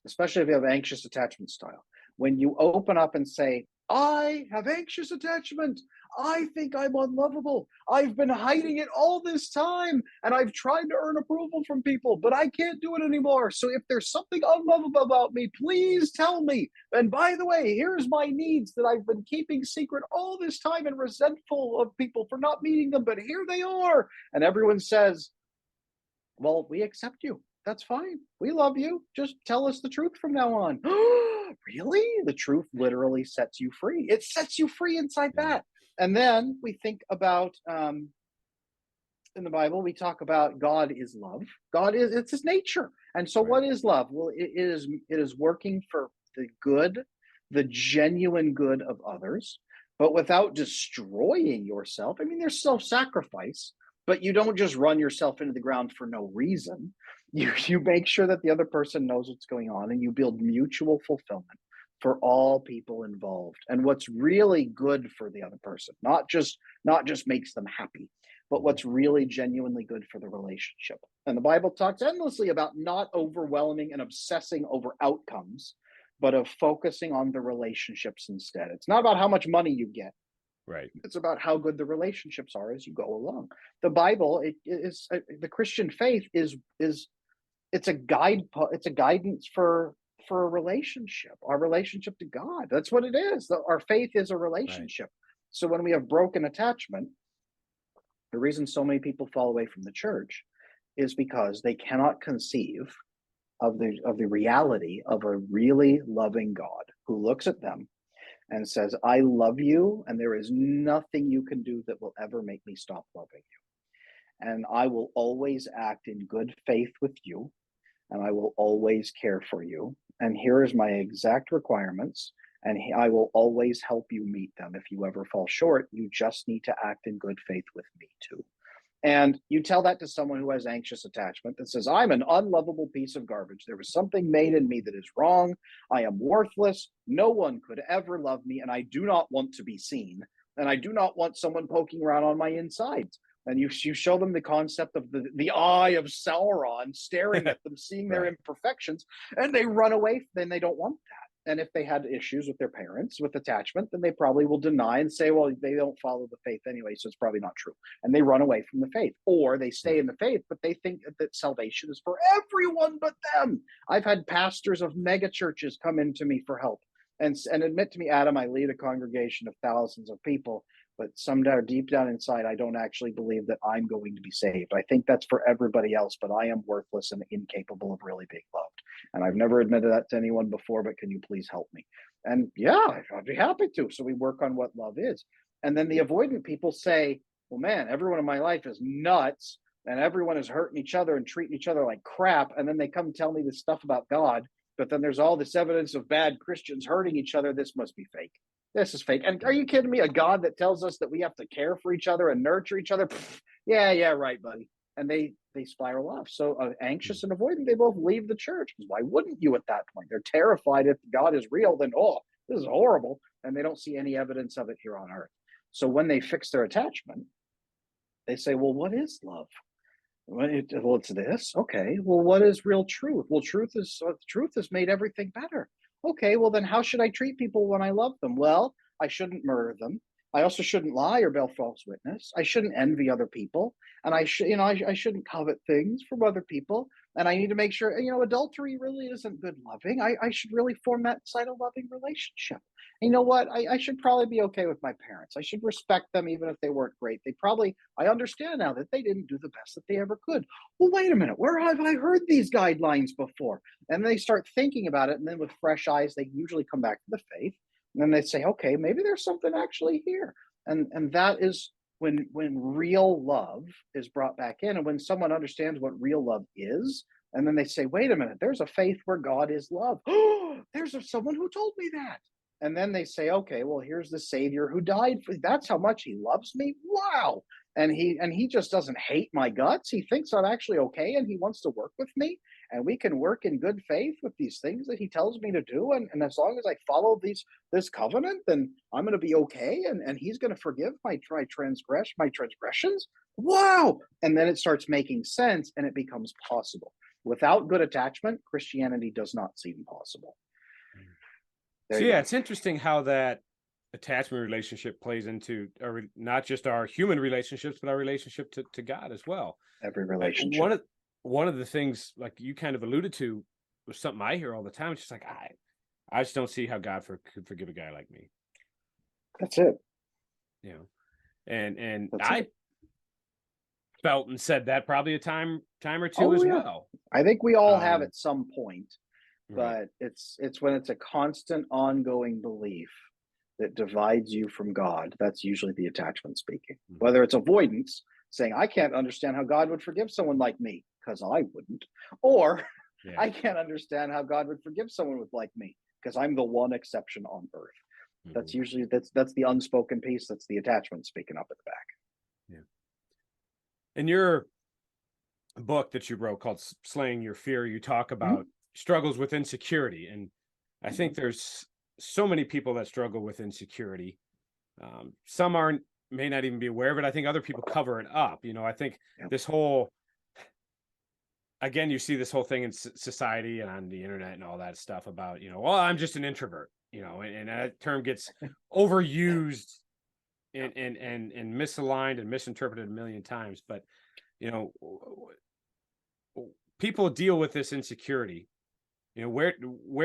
especially if you have anxious attachment style. When you open up and say, I have anxious attachment, I think I'm unlovable, I've been hiding it all this time, and I've tried to earn approval from people, but I can't do it anymore. So if there's something unlovable about me, please tell me. And by the way, here's my needs that I've been keeping secret all this time and resentful of people for not meeting them, but here they are. And everyone says, well, we accept you. That's fine. We love you. Just tell us the truth from now on. Really? The truth literally sets you free. It sets you free inside Yeah. that. And then we think about in the Bible, we talk about God is love. It's his nature. And so Right. what is love? Well, it is working for the good, the genuine good of others, but without destroying yourself. I mean, there's self-sacrifice, but you don't just run yourself into the ground for no reason. You make sure that the other person knows what's going on, and you build mutual fulfillment for all people involved. And what's really good for the other person, not just makes them happy, but Mhm. what's really genuinely good for the relationship. And the Bible talks endlessly about not overwhelming and obsessing over outcomes, but of focusing on the relationships instead. It's not about how much money you get. Right. It's about how good the relationships are as you go along. The Bible is the Christian faith is it's a it's a guidance for a relationship, our relationship to God. That's what it is. Our faith is a Right. relationship. So when we have broken attachment, the reason so many people fall away from the church is because they cannot conceive of the reality of a really loving God who looks at them and says, I love you, and there is nothing you can do that will ever make me stop loving you. And I will always act in good faith with you, and I will always care for you. And here is my exact requirements, and I will always help you meet them. If you ever fall short, you just need to act in good faith with me too. And you tell that to someone who has anxious attachment that says, I'm an unlovable piece of garbage. There was something made in me that is wrong. I am worthless. No one could ever love me. And I do not want to be seen. And I do not want someone poking around on my insides. And you show them the concept of the eye of Sauron staring at them, seeing their Right. imperfections, and they run away. Then they don't want that. And if they had issues with their parents, with attachment, then they probably will deny and say, well, they don't follow the faith anyway, so it's probably not true. And they run away from the faith. Or they stay Right. in the faith, but they think that salvation is for everyone but them. I've had pastors of mega churches come into me for help and admit to me, Adam, I lead a congregation of thousands of people, but somewhere deep down inside, I don't actually believe that I'm going to be saved. I think that's for everybody else, but I am worthless and incapable of really being loved. And I've never admitted that to anyone before, but can you please help me? And yeah, I'd be happy to. So we work on what love is. And then the avoidant people say, well, man, everyone in my life is nuts, and everyone is hurting each other and treating each other like crap. And then they come tell me this stuff about God, but then there's all this evidence of bad Christians hurting each other. This must be fake. This is fake. And are you kidding me? A God that tells us that we have to care for each other and nurture each other? Pfft, yeah, right, buddy. And they spiral off. So anxious and avoidant, they both leave the church. Why wouldn't you at that point? They're terrified if God is real, then this is horrible, and they don't see any evidence of it here on earth. So when they fix their attachment, they say, well, what is love? Well, it's this. Okay. Well, what is real truth? Well, truth has made everything better. Okay. Well, then how should I treat people when I love them? Well, I shouldn't murder them. I also shouldn't lie or bear false witness. I shouldn't envy other people, and I shouldn't covet things from other people. And I need to make sure, adultery really isn't good loving. I should really form that side of loving relationship. And you know what? I should probably be okay with my parents. I should respect them even if they weren't great. I understand now that they didn't do the best that they ever could. Well, wait a minute. Where have I heard these guidelines before? And they start thinking about it. And then with fresh eyes, they usually come back to the faith. And then they say, okay, maybe there's something actually here. And that is when real love is brought back in, and when someone understands what real love is, and then they say, wait a minute, there's a faith where God is love. Oh, someone who told me that. And then they say, okay, well, here's the Savior who died for that's how much he loves me. Wow. And he just doesn't hate my guts. He thinks I'm actually okay, and he wants to work with me, and we can work in good faith with these things that he tells me to do. And as long as I follow this covenant, then I'm going to be okay. And he's going to forgive my transgressions. Wow. And then it starts making sense, and it becomes possible. Without good attachment, Christianity does not seem possible. So yeah, it's interesting how that attachment relationship plays into not just our human relationships, but our relationship to God as well. Every relationship. One of the things, like you kind of alluded to, was something I hear all the time. It's just like, I just don't see how God could forgive a guy like me. That's it. And That's I it. felt and said that probably a time or two as well. I think we all have at some point, right. but it's when it's a constant ongoing belief that divides you from God. That's usually the attachment speaking. Mm-hmm. Whether it's avoidance, saying, I can't understand how God would forgive someone like me, because I wouldn't. Or I can't understand how God would forgive someone like me, because I'm the one exception on earth. Mm-hmm. That's usually that's the unspoken piece. That's the attachment speaking up at the back. Yeah. In your book that you wrote called Slaying Your Fear, you talk about struggles with insecurity. And I think there's so many people that struggle with insecurity. Some may not even be aware of it. I think other people cover it up. I think this whole, again, you see this whole thing in society and on the internet and all that stuff about, well, I'm just an introvert, and that term gets overused and misaligned and misinterpreted a million times. But, people deal with this insecurity. Where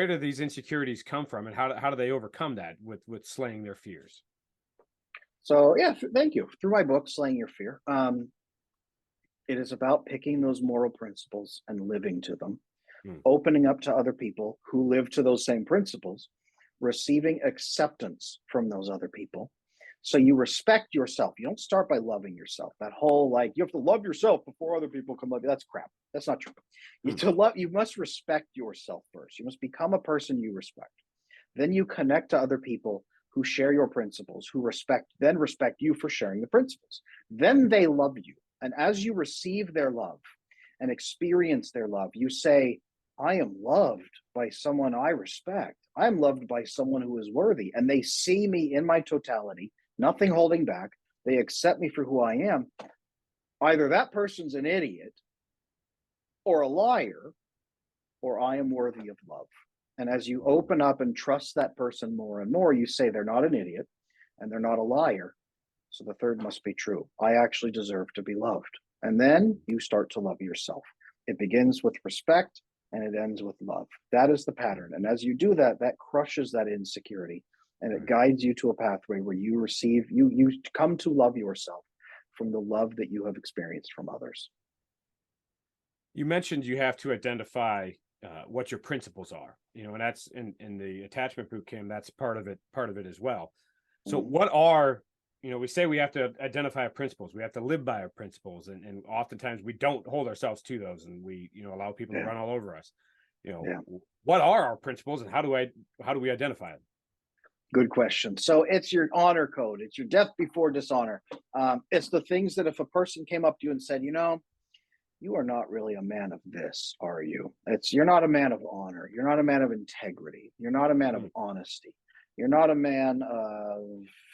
do these insecurities come from, and how do they overcome that with slaying their fears? So thank you. Through my book, Slaying Your Fear, it is about picking those moral principles and living to them, opening up to other people who live to those same principles, receiving acceptance from those other people. So you respect yourself. You don't start by loving yourself. That whole you have to love yourself before other people can love you. That's crap. That's not true. You must respect yourself first. You must become a person you respect. Then you connect to other people who share your principles, who respect you for sharing the principles. Then they love you. And as you receive their love and experience their love, you say, I am loved by someone I respect. I'm loved by someone who is worthy. And they see me in my totality, nothing holding back. They accept me for who I am. Either that person's an idiot or a liar, or I am worthy of love. And as you open up and trust that person more and more, you say they're not an idiot and they're not a liar. So the third must be true. I actually deserve to be loved. And then you start to love yourself. It begins with respect and it ends with love. That is the pattern. And as you do that, that crushes that insecurity, and it guides you to a pathway where you come to love yourself from the love that you have experienced from others. You mentioned you have to identify what your principles are, and that's in the attachment boot camp. That's part of it as well. So what are, we say we have to identify our principles. We have to live by our principles. And oftentimes we don't hold ourselves to those, and we, allow people to run all over us. What are our principles, and how do we identify them? Good question. So it's your honor code. It's your death before dishonor. It's the things that if a person came up to you and said, you are not really a man of this, are you? You're not a man of honor. You're not a man of integrity. You're not a man of honesty. You're not a man of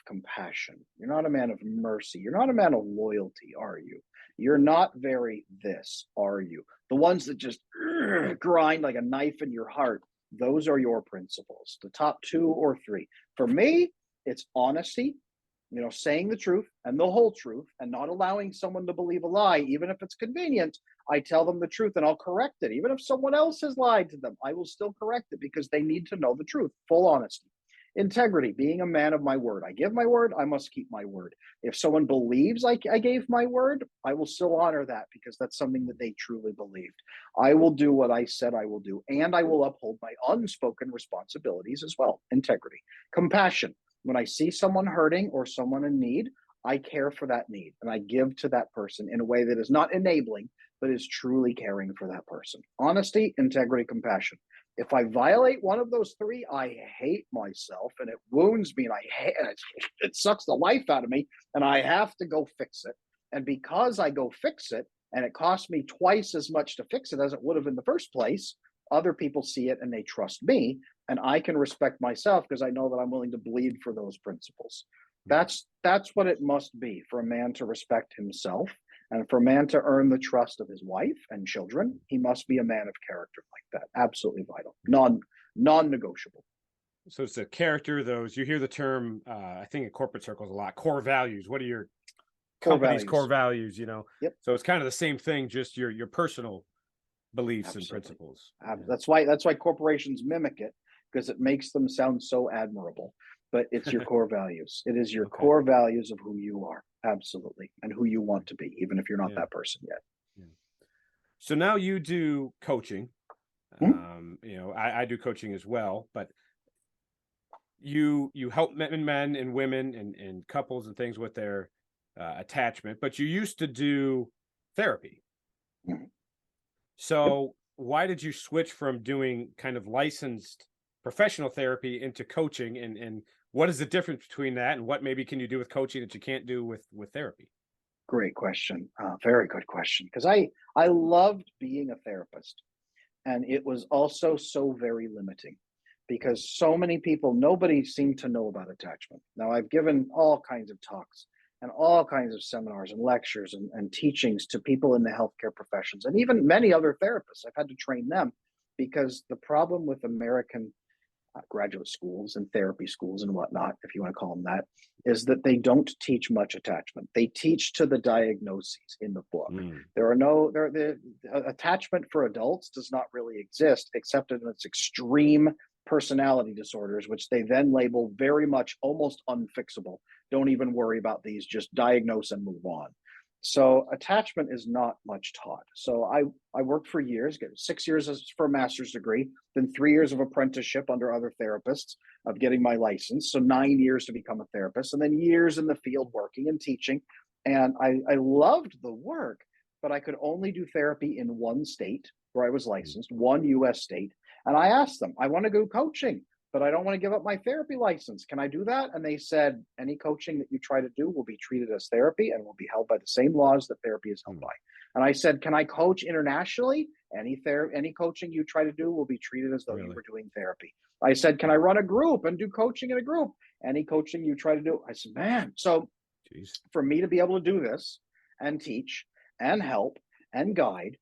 compassion. You're not a man of mercy. You're not a man of loyalty, are you? You're not very this, are you? The ones that just grind like a knife in your heart, those are your principles. The top 2 or 3. For me, it's honesty, saying the truth and the whole truth and not allowing someone to believe a lie, even if it's convenient. I tell them the truth and I'll correct it. Even if someone else has lied to them, I will still correct it because they need to know the truth. Full honesty. Integrity, being a man of my word. I give my word, I must keep my word. If someone believes I gave my word, I will still honor that because that's something that they truly believed. I will do what I said I will do, and I will uphold my unspoken responsibilities as well. Integrity. Compassion. When I see someone hurting or someone in need, I care for that need and I give to that person in a way that is not enabling, but is truly caring for that person. Honesty, integrity, compassion. If I violate one of those three, I hate myself and it wounds me and it sucks the life out of me and I have to go fix it. And because I go fix it and it costs me twice as much to fix it as it would have in the first place, other people see it and they trust me and I can respect myself because I know that I'm willing to bleed for those principles. That's what it must be for a man to respect himself. And for a man to earn the trust of his wife and children, he must be a man of character like that. Absolutely vital. Non-negotiable. So it's a character, those you hear the term, I think in corporate circles a lot, core values. What are your company's core values, Yep. So it's kind of the same thing, just your personal beliefs and principles. That's why corporations mimic it, because it makes them sound so admirable. But it's your core values. It is your core values of who you are. Absolutely. And who you want to be, even if you're not that person yet. Yeah. So now you do coaching. I do coaching as well, but you help men and women and couples and things with their attachment, but you used to do therapy. So why did you switch from doing kind of licensed professional therapy into coaching, and what is the difference between that and what maybe can you do with coaching that you can't do with therapy? Great question. Very good question. Because I loved being a therapist. And it was also so very limiting because so many people, nobody seemed to know about attachment. Now, I've given all kinds of talks and all kinds of seminars and lectures and teachings to people in the healthcare professions and even many other therapists. I've had to train them because the problem with American graduate schools and therapy schools and whatnot, if you want to call them that, is that they don't teach much attachment. They teach to the diagnoses in the book. The attachment for adults does not really exist except in its extreme personality disorders, which they then label very much almost unfixable. Don't even worry about these, just diagnose and move on. So attachment is not much taught. So I worked for years, 6 years for a master's degree, then 3 years of apprenticeship under other therapists of getting my license. So 9 years to become a therapist, and then years in the field working and teaching. And I loved the work, but I could only do therapy in one state where I was licensed, one US state. And I asked them, I want to go coaching, but I don't want to give up my therapy license. Can I do that? And they said, any coaching that you try to do will be treated as therapy and will be held by the same laws that therapy is held by. And I said, can I coach internationally? Any coaching you try to do will be treated as though you were doing therapy. I said, can I run a group and do coaching in a group? Any coaching you try to do. I said, man. So for me to be able to do this and teach and help and guide,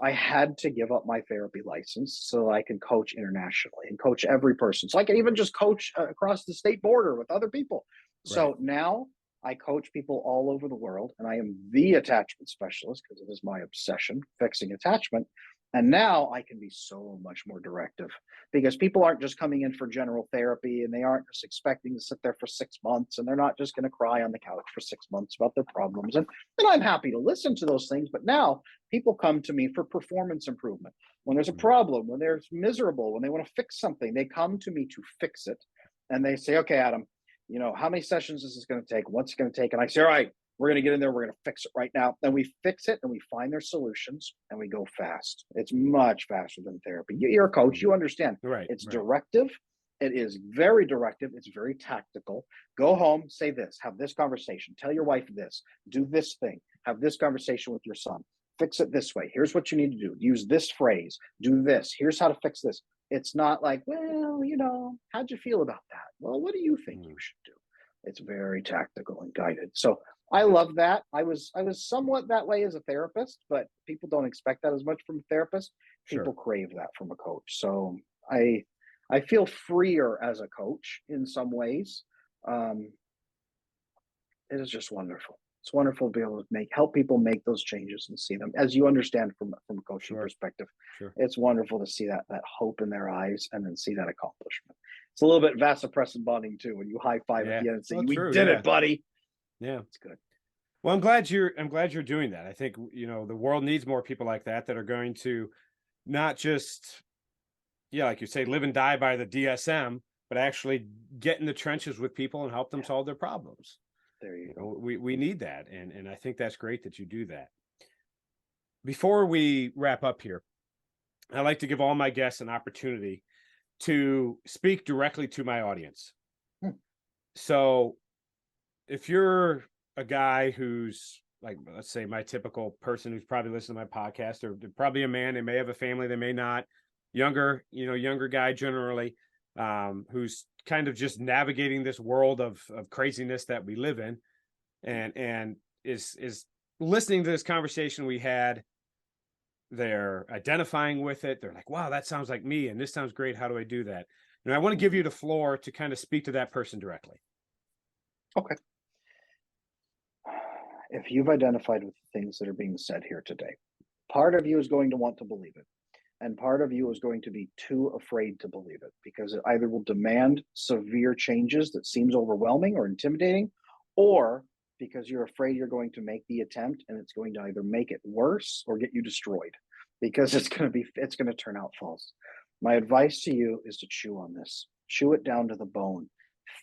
I had to give up my therapy license so I could coach internationally and coach every person. So I can even just coach across the state border with other people. So now I coach people all over the world, and I am the attachment specialist because it is my obsession, fixing attachment. And now I can be so much more directive because people aren't just coming in for general therapy and they aren't just expecting to sit there for 6 months and they're not just going to cry on the couch for 6 months about their problems. And I'm happy to listen to those things. But now people come to me for performance improvement. When there's a problem, when they're miserable, when they want to fix something, they come to me to fix it. And they say, okay, Adam, how many sessions is this going to take? What's it going to take? And I say, all right, we're going to get in there. We're going to fix it right now. Then we fix it and we find their solutions and we go fast. It's much faster than therapy. You're a coach. You understand. It's directive. It is very directive. It's very tactical. Go home, say this, have this conversation, tell your wife this, do this thing, have this conversation with your son, fix it this way. Here's what you need to do. Use this phrase, do this. Here's how to fix this. It's not like, well, how'd you feel about that? Well, what do you think you should do? It's very tactical and guided. So I love that. I was somewhat that way as a therapist, but people don't expect that as much from a therapist. People crave that from a coach. So I feel freer as a coach in some ways. It is just wonderful. It's wonderful to be able to help people make those changes and see them as you understand from a coaching Sure, perspective. sure. It's wonderful to see that hope in their eyes and then see that accomplishment. It's a little bit vasopressin bonding too when you high five at Yeah. the end and say, Oh, "We true. did Yeah. it, buddy." Yeah. It's good. Well, I'm glad you're doing that. I think, the world needs more people like that are going to not just, yeah, like you say, live and die by the DSM, but actually get in the trenches with people and help them Yeah, solve their problems. there you go. We need that. And I think that's great that you do that. Before we wrap up here, I like to give all my guests an opportunity to speak directly to my audience. Hmm. So if you're a guy who's like, let's say my typical person who's probably listening to my podcast, or they're probably a man, they may have a family, they may not, younger guy generally, who's kind of just navigating this world of craziness that we live in, and is listening to this conversation we had. They're identifying with it. They're like, wow, that sounds like me, and this sounds great. How do I do that? And I want to give you the floor to kind of speak to that person directly. Okay. If you've identified with the things that are being said here today, part of you is going to want to believe it. And part of you is going to be too afraid to believe it because it either will demand severe changes that seems overwhelming or intimidating, or because you're afraid you're going to make the attempt and it's going to either make it worse or get you destroyed because it's going to turn out false. My advice to you is to chew on this. Chew it down to the bone.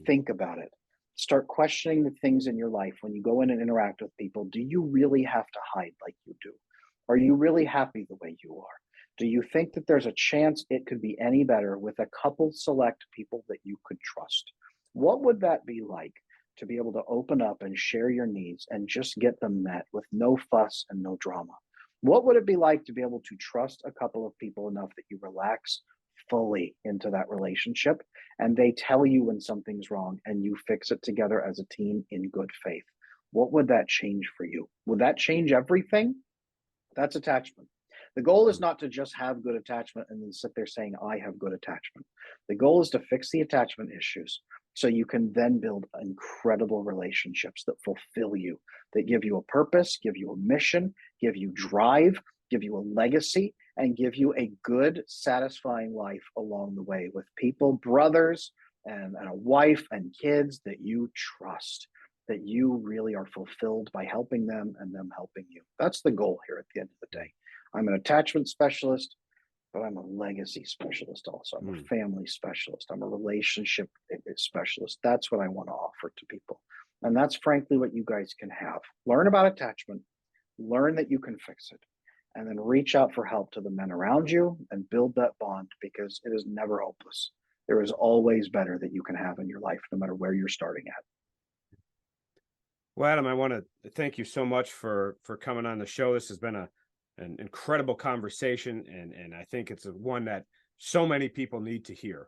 Think about it. Start questioning the things in your life when you go in and interact with people. Do you really have to hide like you do? Are you really happy the way you are? Do you think that there's a chance it could be any better with a couple select people that you could trust? What would that be like to be able to open up and share your needs and just get them met with no fuss and no drama? What would it be like to be able to trust a couple of people enough that you relax fully into that relationship and they tell you when something's wrong and you fix it together as a team in good faith? What would that change for you? Would that change everything? That's attachment. The goal is not to just have good attachment and then sit there saying, I have good attachment. The goal is to fix the attachment issues so you can then build incredible relationships that fulfill you, that give you a purpose, give you a mission, give you drive, give you a legacy, and give you a good, satisfying life along the way with people, brothers, and a wife and kids that you trust, that you really are fulfilled by helping them and them helping you. That's the goal here at the end of the day. I'm an attachment specialist, but I'm a legacy specialist also. I'm a family specialist. I'm a relationship specialist. That's what I want to offer to people. And that's frankly what you guys can have. Learn about attachment, learn that you can fix it, and then reach out for help to the men around you and build that bond because it is never hopeless. There is always better that you can have in your life, no matter where you're starting at. Well, Adam, I want to thank you so much for coming on the show. This has been an incredible conversation, and I think it's one that so many people need to hear.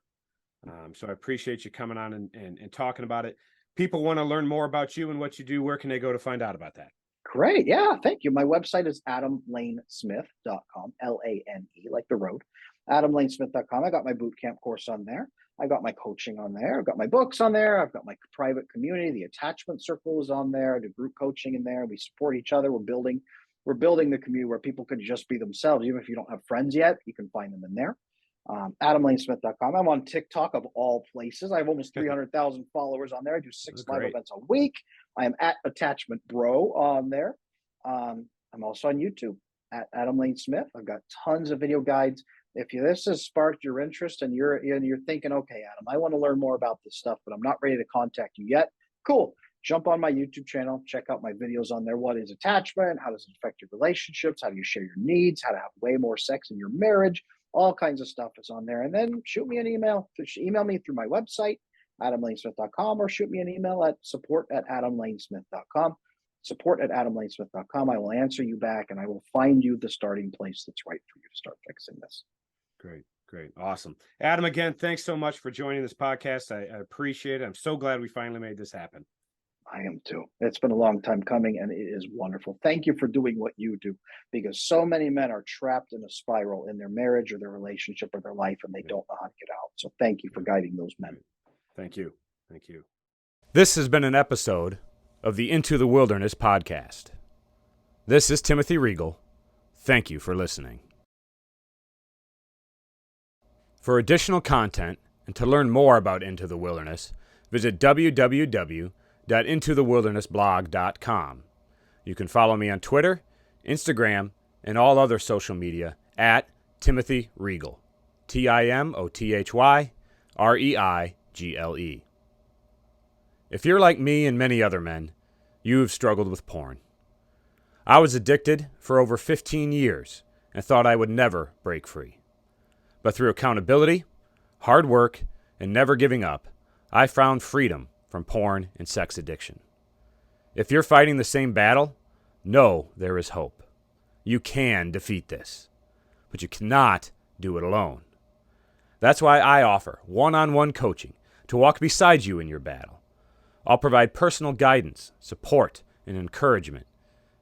So I appreciate you coming on and talking about it. People want to learn more about you and what you do. Where can they go to find out about that? Great. Yeah. Thank you. My website is adamlanesmith.com, LANE, like the road, adamlanesmith.com. I got my boot camp course on there. I got my coaching on there. I've got my books on there. I've got my private community. The attachment circle is on there. I do group coaching in there. We support each other. We're building the community where people can just be themselves. Even if you don't have friends yet, you can find them in there. AdamLaneSmith.com. I'm on TikTok of all places. I have almost 300,000 followers on there. I do 6 live events a week. I am at Attachment Bro on there. I'm also on YouTube at Adam Lane Smith. I've got tons of video guides. If this has sparked your interest and you're thinking, okay, Adam, I want to learn more about this stuff, but I'm not ready to contact you yet. Cool. Jump on my YouTube channel, check out my videos on there. What is attachment? How does it affect your relationships? How do you share your needs? How to have way more sex in your marriage? All kinds of stuff is on there. And then shoot me an email. Email me through my website, adamlanesmith.com, or shoot me an email at support@adamlanesmith.com. Support@adamlanesmith.com. I will answer you back and I will find you the starting place that's right for you to start fixing this. Great. Awesome. Adam, again, thanks so much for joining this podcast. I appreciate it. I'm so glad we finally made this happen. I am too. It's been a long time coming and it is wonderful. Thank you for doing what you do because so many men are trapped in a spiral in their marriage or their relationship or their life and they don't know how to get out. So thank you for guiding those men. Thank you. This has been an episode of the Into the Wilderness podcast. This is Timothy Regal. Thank you for listening. For additional content and to learn more about Into the Wilderness, visit www.intothewildernessblog.com. You can follow me on Twitter, Instagram, and all other social media at Timothy Regal. TimothyReigle. If you're like me and many other men, you've struggled with porn. I was addicted for over 15 years and thought I would never break free. But through accountability, hard work, and never giving up, I found freedom from porn and sex addiction. If you're fighting the same battle, know there is hope. You can defeat this, but you cannot do it alone. That's why I offer one-on-one coaching to walk beside you in your battle. I'll provide personal guidance, support, and encouragement,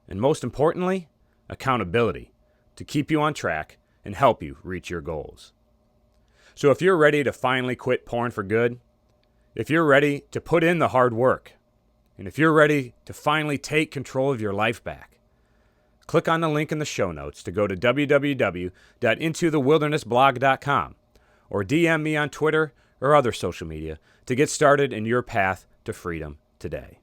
and most importantly, accountability to keep you on track and help you reach your goals. So if you're ready to finally quit porn for good, if you're ready to put in the hard work, and if you're ready to finally take control of your life back, click on the link in the show notes to go to www.intothewildernessblog.com or DM me on Twitter or other social media to get started in your path to freedom today.